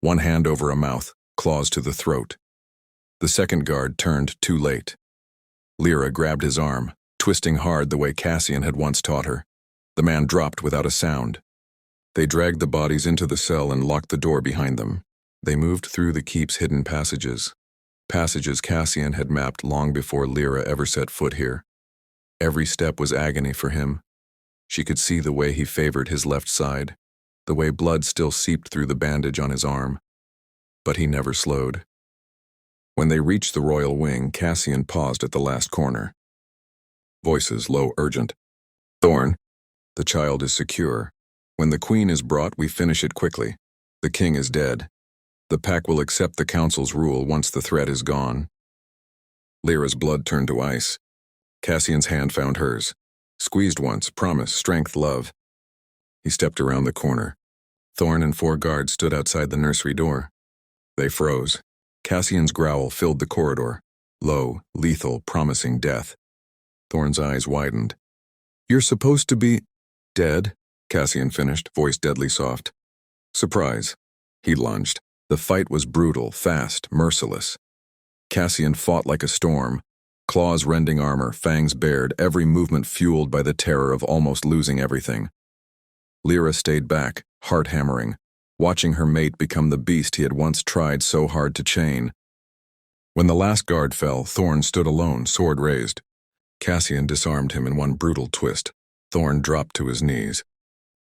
one hand over a mouth, claws to the throat. The second guard turned too late. Lyra grabbed his arm, twisting hard the way Cassian had once taught her. The man dropped without a sound. They dragged the bodies into the cell and locked the door behind them. They moved through the keep's hidden passages. Passages Cassian had mapped long before Lyra ever set foot here. Every step was agony for him. She could see the way he favored his left side, the way blood still seeped through the bandage on his arm. But he never slowed. When they reached the royal wing, Cassian paused at the last corner. Voices low, urgent. "Thorn, the child is secure. When the queen is brought, we finish it quickly. The king is dead. The pack will accept the council's rule once the threat is gone." Lyra's blood turned to ice. Cassian's hand found hers. Squeezed once, promise, strength, love. He stepped around the corner. Thorn and 4 guards stood outside the nursery door. They froze. Cassian's growl filled the corridor. Low, lethal, promising death. Thorn's eyes widened. "You're supposed to be dead," Cassian finished, voice deadly soft. "Surprise." He lunged. The fight was brutal, fast, merciless. Cassian fought like a storm, claws rending armor, fangs bared, every movement fueled by the terror of almost losing everything. Lyra stayed back, heart hammering, watching her mate become the beast he had once tried so hard to chain. When the last guard fell, Thorn stood alone, sword raised. Cassian disarmed him in one brutal twist. Thorn dropped to his knees.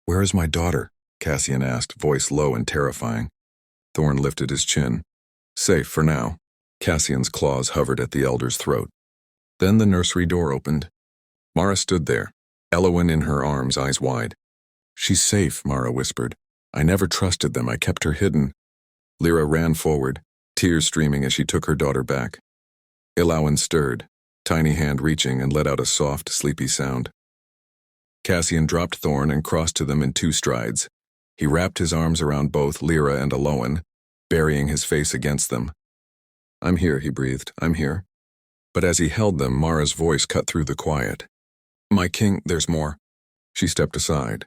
"Where is my daughter?" Cassian asked, voice low and terrifying. Thorn lifted his chin. "Safe for now." Cassian's claws hovered at the elder's throat. Then the nursery door opened. Mara stood there, Elowen in her arms, eyes wide. "She's safe," Mara whispered. "I never trusted them. I kept her hidden." Lyra ran forward, tears streaming as she took her daughter back. Elowen stirred, tiny hand reaching, and let out a soft, sleepy sound. Cassian dropped Thorn and crossed to them in 2 strides. He wrapped his arms around both Lyra and Elowen, burying his face against them. "I'm here," he breathed. "I'm here." But as he held them, Mara's voice cut through the quiet. "My king, there's more." She stepped aside.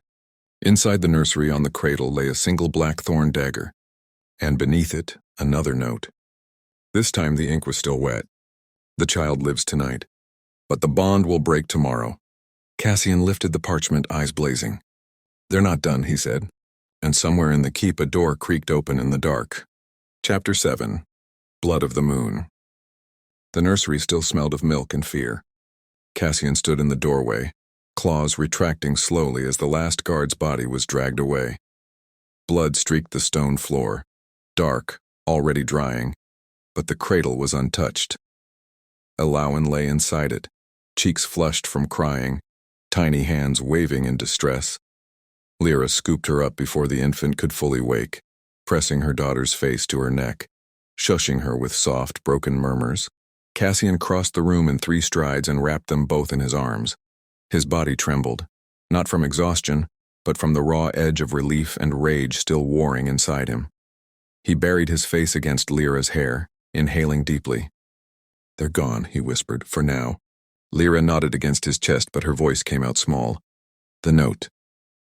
Inside the nursery on the cradle lay a single black thorn dagger, and beneath it, another note. This time the ink was still wet. "The child lives tonight, but the bond will break tomorrow." Cassian lifted the parchment, eyes blazing. "They're not done," he said, and somewhere in the keep a door creaked open in the dark. Chapter 7. Blood of the Moon. The nursery still smelled of milk and fear. Cassian stood in the doorway, claws retracting slowly as the last guard's body was dragged away. Blood streaked the stone floor, dark, already drying, but the cradle was untouched. Elowen lay inside it, cheeks flushed from crying, tiny hands waving in distress. Lyra scooped her up before the infant could fully wake, pressing her daughter's face to her neck, shushing her with soft, broken murmurs. Cassian crossed the room in 3 strides and wrapped them both in his arms. His body trembled, not from exhaustion, but from the raw edge of relief and rage still warring inside him. He buried his face against Lyra's hair, inhaling deeply. "They're gone," he whispered, "for now." Lyra nodded against his chest, but her voice came out small. "The note.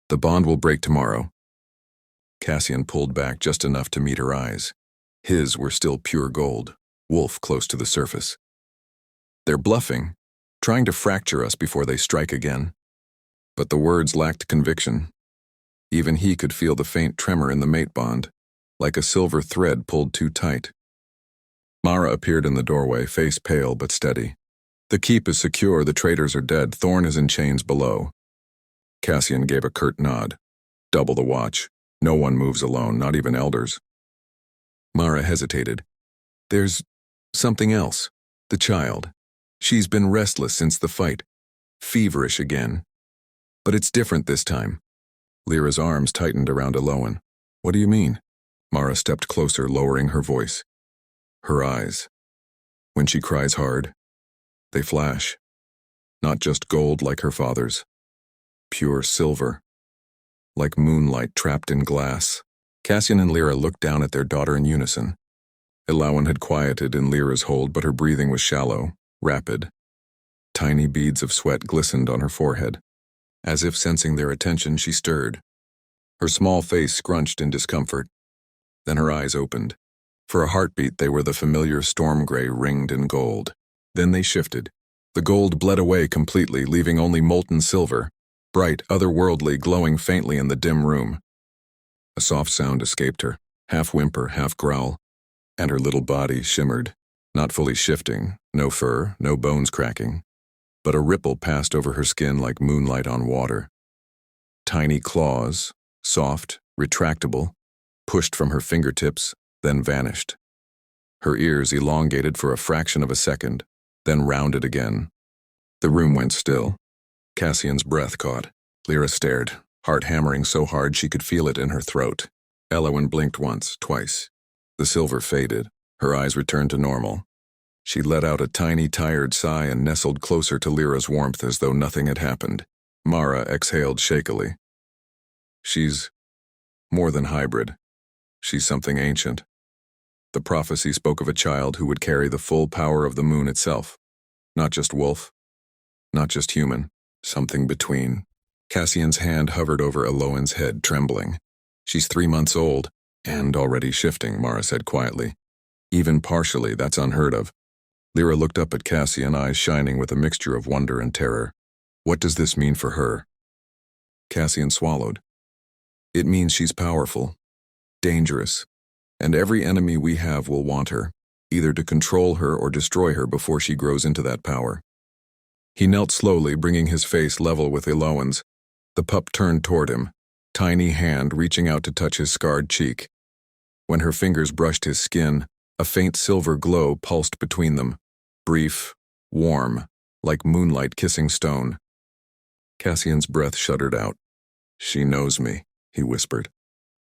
The bond will break tomorrow." Cassian pulled back just enough to meet her eyes. His were still pure gold, wolf close to the surface. "They're bluffing, trying to fracture us before they strike again." But the words lacked conviction. Even he could feel the faint tremor in the mate bond, like a silver thread pulled too tight. Mara appeared in the doorway, face pale but steady. "The keep is secure, the traitors are dead, Thorn is in chains below." Cassian gave a curt nod. "Double the watch. No one moves alone, not even elders." Mara hesitated. "There's something else. The child. She's been restless since the fight. Feverish again. But it's different this time." Lyra's arms tightened around Elowen. "What do you mean?" Mara stepped closer, lowering her voice. Her eyes. When she cries hard, they flash. Not just gold like her father's. Pure silver. Like moonlight trapped in glass. Cassian and Lyra looked down at their daughter in unison. Elowen had quieted in Lyra's hold, but her breathing was shallow, rapid. Tiny beads of sweat glistened on her forehead. As if sensing their attention, she stirred. Her small face scrunched in discomfort. Then her eyes opened. For a heartbeat, they were the familiar storm gray ringed in gold. Then they shifted. The gold bled away completely, leaving only molten silver, bright, otherworldly, glowing faintly in the dim room. A soft sound escaped her, half whimper, half growl, and her little body shimmered, not fully shifting, no fur, no bones cracking, but a ripple passed over her skin like moonlight on water. Tiny claws, soft, retractable, pushed from her fingertips, then vanished. Her ears elongated for a fraction of a second, then rounded again. The room went still. Cassian's breath caught. Lyra stared, heart hammering so hard she could feel it in her throat. Elowen blinked once, twice. The silver faded. Her eyes returned to normal. She let out a tiny, tired sigh and nestled closer to Lyra's warmth as though nothing had happened. Mara exhaled shakily. She's more than hybrid. She's something ancient. The prophecy spoke of a child who would carry the full power of the moon itself. Not just wolf, not just human, something between. Cassian's hand hovered over Elowen's head, trembling. She's 3 months old, and already shifting, Mara said quietly. Even partially, that's unheard of. Lyra looked up at Cassian, eyes shining with a mixture of wonder and terror. What does this mean for her? Cassian swallowed. It means she's powerful, dangerous, and every enemy we have will want her, either to control her or destroy her before she grows into that power. He knelt slowly, bringing his face level with Elowen's. The pup turned toward him, tiny hand reaching out to touch his scarred cheek. When her fingers brushed his skin, a faint silver glow pulsed between them, brief, warm, like moonlight kissing stone. Cassian's breath shuddered out. She knows me, he whispered.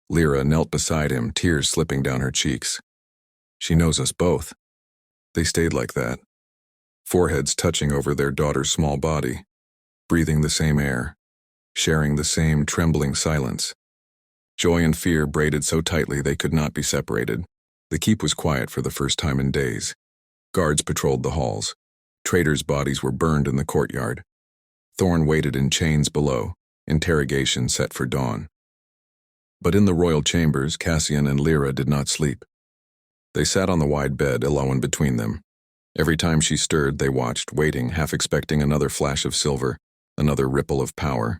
Lyra knelt beside him, tears slipping down her cheeks. She knows us both. They stayed like that, foreheads touching over their daughter's small body, breathing the same air, sharing the same trembling silence. Joy and fear braided so tightly they could not be separated. The keep was quiet for the first time in days. Guards patrolled the halls. Traitors' bodies were burned in the courtyard. Thorn waited in chains below, interrogation set for dawn. But in the royal chambers, Cassian and Lyra did not sleep. They sat on the wide bed, Elowen between them. Every time she stirred, they watched, waiting, half expecting another flash of silver, another ripple of power.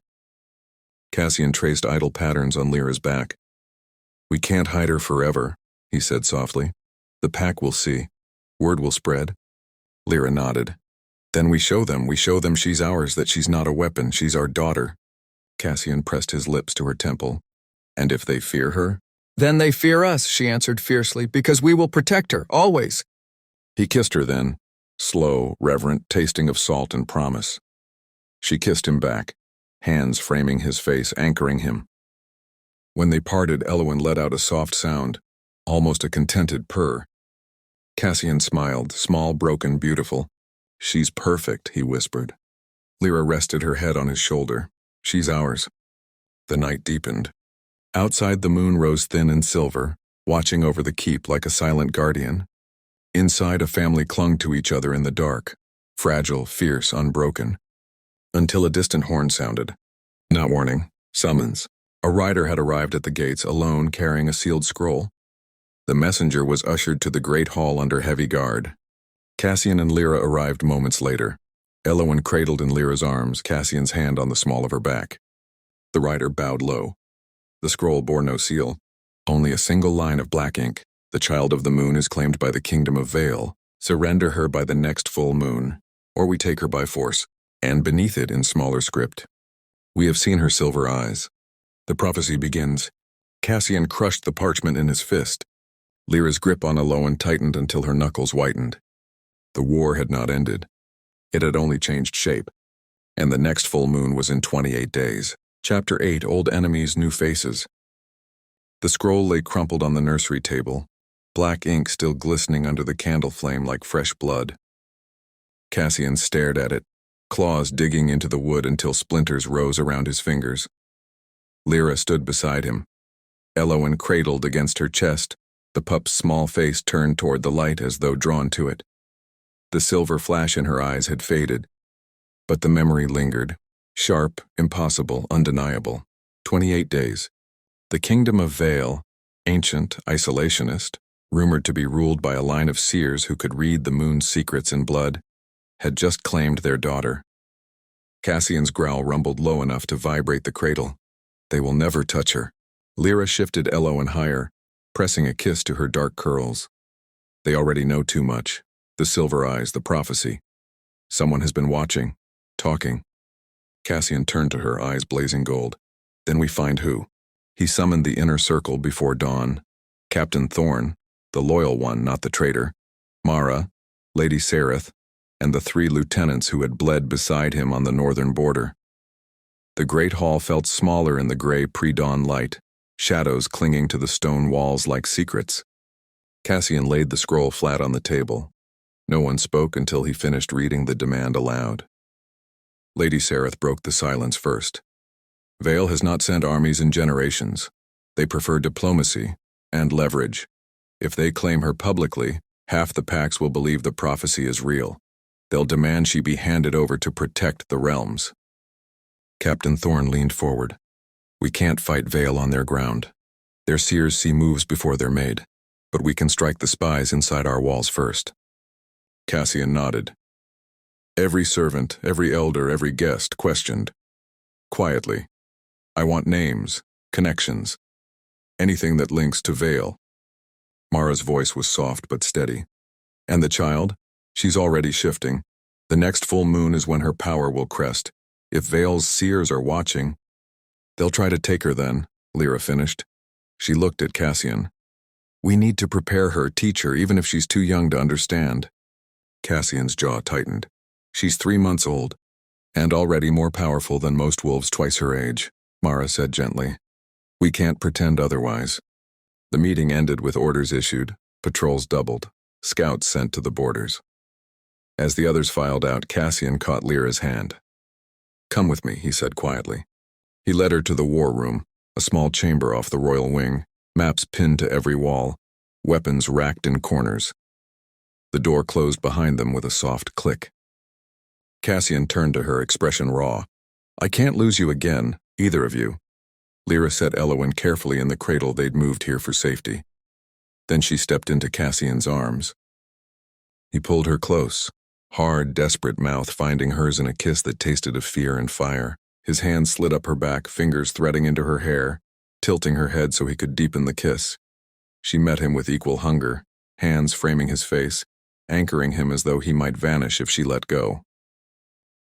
Cassian traced idle patterns on Lyra's back. We can't hide her forever, he said softly. The pack will see. Word will spread. Lyra nodded. Then we show them she's ours, that she's not a weapon, she's our daughter. Cassian pressed his lips to her temple. And if they fear her? Then they fear us, she answered fiercely, because we will protect her, always. He kissed her then, slow, reverent, tasting of salt and promise. She kissed him back, hands framing his face, anchoring him. When they parted, Elowen let out a soft sound, almost a contented purr. Cassian smiled, small, broken, beautiful. She's perfect, he whispered. Lyra rested her head on his shoulder. She's ours. The night deepened. Outside, the moon rose thin and silver, watching over the keep like a silent guardian. Inside, a family clung to each other in the dark, fragile, fierce, unbroken. Until a distant horn sounded. Not warning, summons. A rider had arrived at the gates, alone, carrying a sealed scroll. The messenger was ushered to the great hall under heavy guard. Cassian and Lyra arrived moments later. Elowen cradled in Lyra's arms, Cassian's hand on the small of her back. The rider bowed low. The scroll bore no seal, only a single line of black ink. The child of the moon is claimed by the kingdom of Vale. Surrender her by the next full moon, or we take her by force. And beneath it, in smaller script, we have seen her silver eyes. The prophecy begins. Cassian crushed the parchment in his fist. Lyra's grip on Elowen tightened until her knuckles whitened. The war had not ended. It had only changed shape. And the next full moon was in 28 days. Chapter 8, Old Enemies, New Faces. The scroll lay crumpled on the nursery table, black ink still glistening under the candle flame like fresh blood. Cassian stared at it, claws digging into the wood until splinters rose around his fingers. Lyra stood beside him. Elowen cradled against her chest, the pup's small face turned toward the light as though drawn to it. The silver flash in her eyes had faded, but the memory lingered. Sharp, impossible, undeniable. 28 days. The kingdom of Vale, ancient, isolationist, rumored to be ruled by a line of seers who could read the moon's secrets in blood, had just claimed their daughter. Cassian's growl rumbled low enough to vibrate the cradle. They will never touch her. Lyra shifted Elowen higher, pressing a kiss to her dark curls. They already know too much. The silver eyes, the prophecy. Someone has been watching, talking. Cassian turned to her, eyes blazing gold. Then we find who. He summoned the inner circle before dawn. Captain Thorn, the loyal one, not the traitor, Mara, Lady Sereth, and the 3 lieutenants who had bled beside him on the northern border. The great hall felt smaller in the gray pre-dawn light, shadows clinging to the stone walls like secrets. Cassian laid the scroll flat on the table. No one spoke until he finished reading the demand aloud. Lady Sereth broke the silence first. Vale has not sent armies in generations. They prefer diplomacy and leverage. If they claim her publicly, half the Pax will believe the prophecy is real. They'll demand she be handed over to protect the realms. Captain Thorn leaned forward. We can't fight Vale on their ground. Their seers see moves before they're made, but we can strike the spies inside our walls first. Cassian nodded. Every servant, every elder, every guest questioned. Quietly. I want names, connections, anything that links to Vale. Mara's voice was soft but steady. And the child? She's already shifting. The next full moon is when her power will crest. If Vale's seers are watching, they'll try to take her then, Lyra finished. She looked at Cassian. We need to prepare her, teach her, even if she's too young to understand. Cassian's jaw tightened. She's 3 months old, and already more powerful than most wolves twice her age, Mara said gently. We can't pretend otherwise. The meeting ended with orders issued, patrols doubled, scouts sent to the borders. As the others filed out, Cassian caught Lyra's hand. Come with me, he said quietly. He led her to the war room, a small chamber off the royal wing, maps pinned to every wall, weapons racked in corners. The door closed behind them with a soft click. Cassian turned to her, expression raw. I can't lose you again, either of you. Lyra set Elowen carefully in the cradle they'd moved here for safety. Then she stepped into Cassian's arms. He pulled her close, hard, desperate mouth finding hers in a kiss that tasted of fear and fire. His hand slid up her back, fingers threading into her hair, tilting her head so he could deepen the kiss. She met him with equal hunger, hands framing his face, anchoring him as though he might vanish if she let go.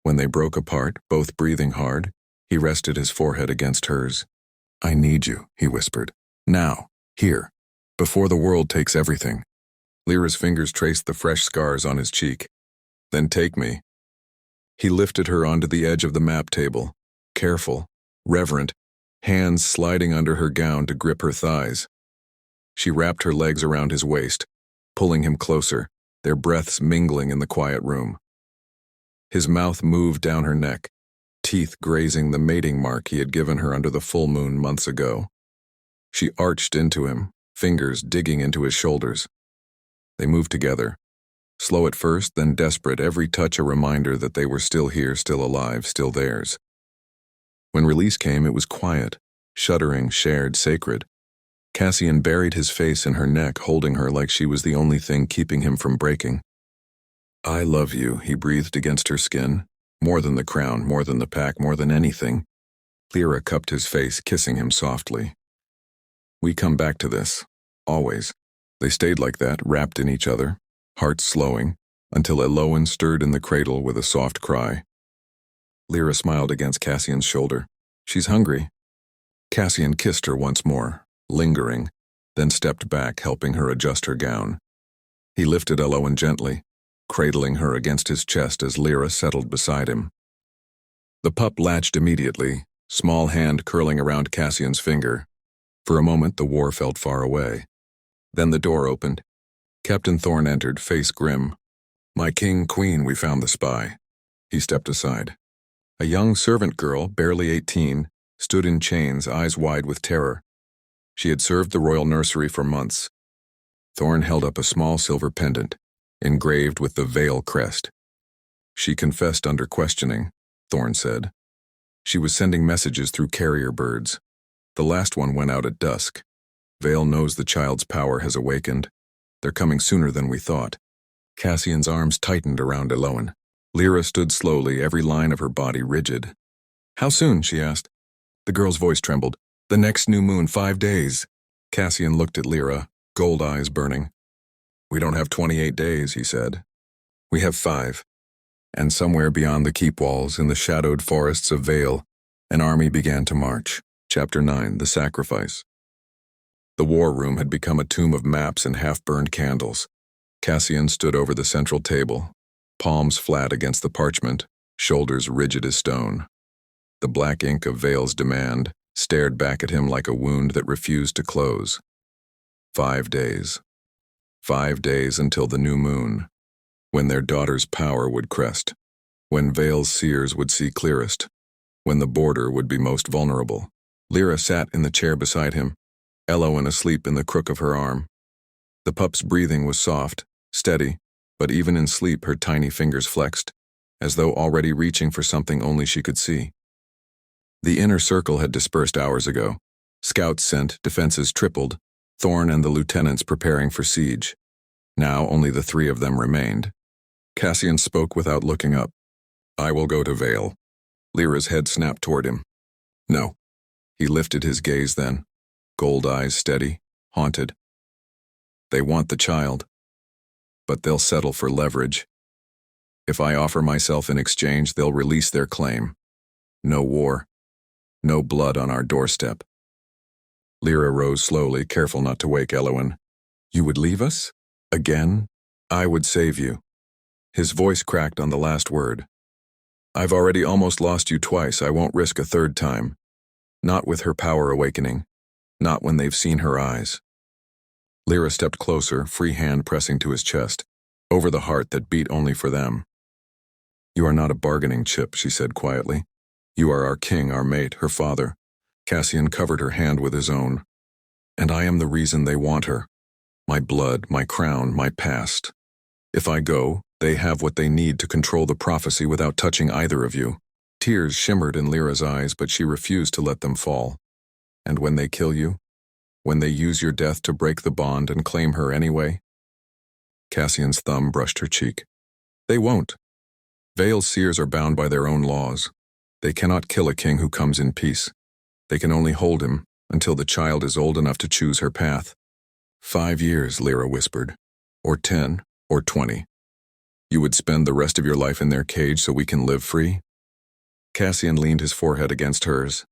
When they broke apart, both breathing hard, he rested his forehead against hers. I need you, he whispered. Now, here, before the world takes everything. Lyra's fingers traced the fresh scars on his cheek. Then take me. He lifted her onto the edge of the map table, careful, reverent, hands sliding under her gown to grip her thighs. She wrapped her legs around his waist, pulling him closer, their breaths mingling in the quiet room. His mouth moved down her neck, teeth grazing the mating mark he had given her under the full moon months ago. She arched into him, fingers digging into his shoulders. They moved together, slow at first, then desperate, every touch a reminder that they were still here, still alive, still theirs. When release came, it was quiet, shuddering, shared, sacred. Cassian buried his face in her neck, holding her like she was the only thing keeping him from breaking. I love you, he breathed against her skin. More than the crown, more than the pack, more than anything. Lyra cupped his face, kissing him softly. We come back to this, always. They stayed like that, wrapped in each other, hearts slowing, until Elowen stirred in the cradle with a soft cry. Lyra smiled against Cassian's shoulder. She's hungry. Cassian kissed her once more, lingering, then stepped back, helping her adjust her gown. He lifted Elowen gently, cradling her against his chest as Lyra settled beside him. The pup latched immediately, small hand curling around Cassian's finger. For a moment, the war felt far away. Then the door opened. Captain Thorn entered, face grim. My king, queen, we found the spy. He stepped aside. A young servant girl, barely 18, stood in chains, eyes wide with terror. She had served the royal nursery for months. Thorn held up a small silver pendant, engraved with the Vale crest. She confessed under questioning, Thorn said. She was sending messages through carrier birds. The last one went out at dusk. Vale knows the child's power has awakened. They're coming sooner than we thought. Cassian's arms tightened around Elowen. Lyra stood slowly, every line of her body rigid. How soon? She asked. The girl's voice trembled. The next new moon, 5 days. Cassian looked at Lyra, gold eyes burning. We don't have 28 days, he said. We have 5. And somewhere beyond the keep walls, in the shadowed forests of Vale, an army began to march. Chapter 9, The Sacrifice. The war room had become a tomb of maps and half-burned candles. Cassian stood over the central table, palms flat against the parchment, shoulders rigid as stone. The black ink of Vale's demand stared back at him like a wound that refused to close. 5 days. 5 days until the new moon, when their daughter's power would crest, when Vale's seers would see clearest, when the border would be most vulnerable. Lyra sat in the chair beside him, Elowen asleep in the crook of her arm. The pup's breathing was soft, steady, but even in sleep her tiny fingers flexed, as though already reaching for something only she could see. The inner circle had dispersed hours ago. Scouts sent, defenses tripled, Thorn and the lieutenants preparing for siege. Now only the 3 of them remained. Cassian spoke without looking up. "I will go to Vale." Lyra's head snapped toward him. "No." He lifted his gaze then, gold eyes steady, haunted. "They want the child, but they'll settle for leverage. If I offer myself in exchange, they'll release their claim. No war, no blood on our doorstep." Lyra rose slowly, careful not to wake Elowen. "You would leave us? Again? I would save you." His voice cracked on the last word. "I've already almost lost you twice. I won't risk a third time. Not with her power awakening. Not when they've seen her eyes." Lyra stepped closer, free hand pressing to his chest, over the heart that beat only for them. "You are not a bargaining chip," she said quietly. "You are our king, our mate, her father." Cassian covered her hand with his own. "And I am the reason they want her. My blood, my crown, my past. If I go, they have what they need to control the prophecy without touching either of you." Tears shimmered in Lyra's eyes, but she refused to let them fall. "And when they kill you? When they use your death to break the bond and claim her anyway?" Cassian's thumb brushed her cheek. "They won't. Vale's seers are bound by their own laws. They cannot kill a king who comes in peace. They can only hold him until the child is old enough to choose her path." 5 years, Lyra whispered. "Or 10, or 20. You would spend the rest of your life in their cage so we can live free?" Cassian leaned his forehead against hers.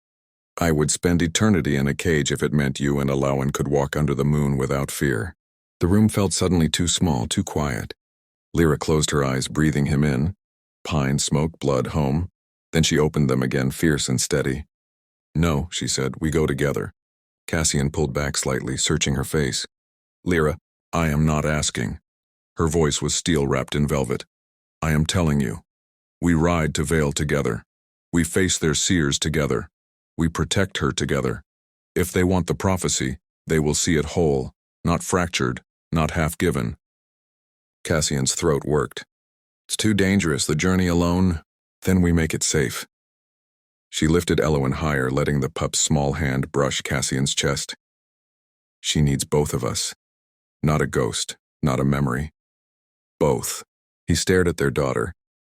"I would spend eternity in a cage if it meant you and Elowen could walk under the moon without fear." The room felt suddenly too small, too quiet. Lyra closed her eyes, breathing him in. Pine, smoke, blood, home. Then she opened them again, fierce and steady. "No," she said, "we go together." Cassian pulled back slightly, searching her face. "Lyra, I am not asking." Her voice was steel wrapped in velvet. "I am telling you. We ride to Vale together. We face their seers together. We protect her together. If they want the prophecy, they will see it whole, not fractured, not half-given." Cassian's throat worked. "It's too dangerous, the journey alone. Then we make it safe." She lifted Elowen higher, letting the pup's small hand brush Cassian's chest. "She needs both of us. Not a ghost, not a memory. Both." He stared at their daughter,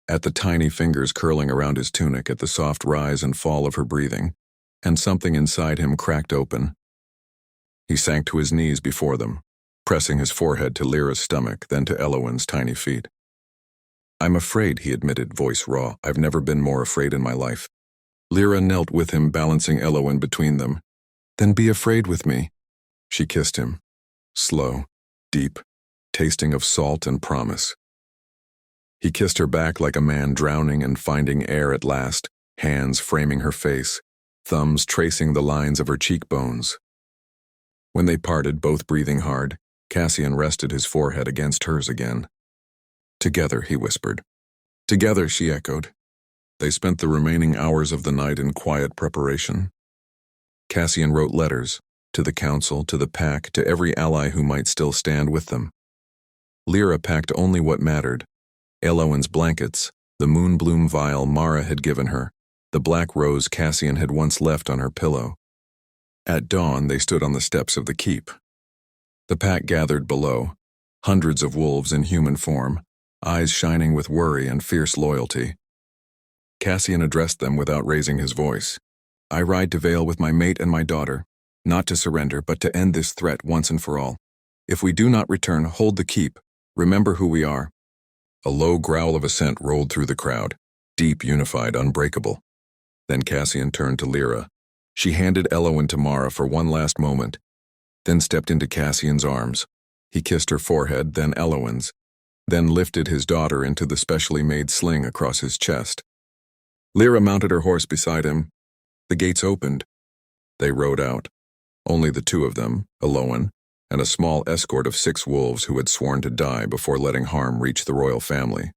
at the tiny fingers curling around his tunic, at the soft rise and fall of her breathing, and something inside him cracked open. He sank to his knees before them, pressing his forehead to Lyra's stomach, then to Elowen's tiny feet. "I'm afraid," he admitted, voice raw. "I've never been more afraid in my life." Lyra knelt with him, balancing Elowen between them. "Then be afraid with me." She kissed him, slow, deep, tasting of salt and promise. He kissed her back like a man drowning and finding air at last, hands framing her face, thumbs tracing the lines of her cheekbones. When they parted, both breathing hard, Cassian rested his forehead against hers again. "Together," he whispered. "Together," she echoed. They spent the remaining hours of the night in quiet preparation. Cassian wrote letters, to the council, to the pack, to every ally who might still stand with them. Lyra packed only what mattered: Elowen's blankets, the moonbloom vial Mara had given her, the black rose Cassian had once left on her pillow. At dawn, they stood on the steps of the keep. The pack gathered below, hundreds of wolves in human form, eyes shining with worry and fierce loyalty. Cassian addressed them without raising his voice. "I ride to Vale with my mate and my daughter, not to surrender, but to end this threat once and for all. If we do not return, hold the keep. Remember who we are." A low growl of assent rolled through the crowd, deep, unified, unbreakable. Then Cassian turned to Lyra. She handed Elowen to Mara for one last moment, then stepped into Cassian's arms. He kissed her forehead, then Elowen's, then lifted his daughter into the specially made sling across his chest. Lyra mounted her horse beside him. The gates opened. They rode out. Only the two of them, Elowen, and a small escort of 6 wolves who had sworn to die before letting harm reach the royal family.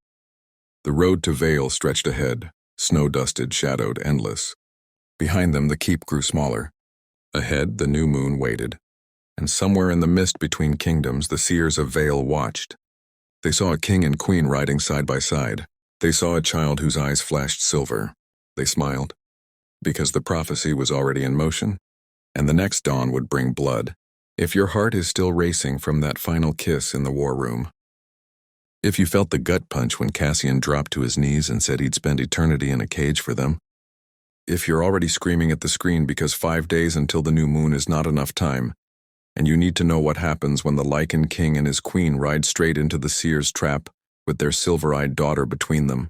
The road to Vale stretched ahead, snow-dusted, shadowed, endless. Behind them, the keep grew smaller. Ahead, the new moon waited, and somewhere in the mist between kingdoms, the seers of Vale watched. They saw a king and queen riding side by side. They saw a child whose eyes flashed silver. They smiled, because the prophecy was already in motion, and the next dawn would bring blood. If your heart is still racing from that final kiss in the war room, if you felt the gut punch when Cassian dropped to his knees and said he'd spend eternity in a cage for them, if you're already screaming at the screen because 5 days until the new moon is not enough time, and you need to know what happens when the Lycan king and his queen ride straight into the seer's trap with their silver-eyed daughter between them,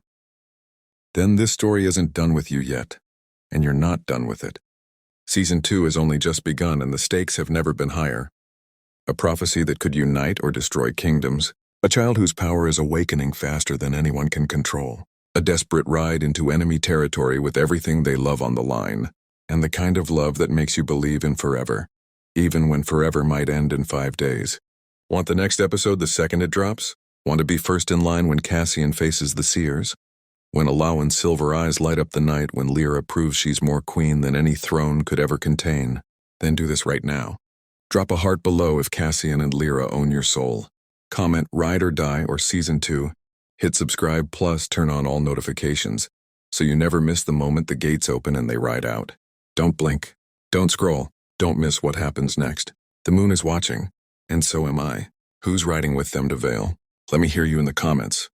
then this story isn't done with you yet, and you're not done with it. Season 2 has only just begun, and the stakes have never been higher. A prophecy that could unite or destroy kingdoms, a child whose power is awakening faster than anyone can control, a desperate ride into enemy territory with everything they love on the line, and the kind of love that makes you believe in forever, even when forever might end in 5 days. Want the next episode the second it drops? Want to be first in line when Cassian faces the seers? When Elowen's silver eyes light up the night, when Lyra proves she's more queen than any throne could ever contain? Then do this right now. Drop a heart below if Cassian and Lyra own your soul. Comment Ride or Die or Season 2. Hit subscribe plus turn on all notifications so you never miss the moment the gates open and they ride out. Don't blink. Don't scroll. Don't miss what happens next. The moon is watching, and so am I. Who's riding with them to Vale? Let me hear you in the comments.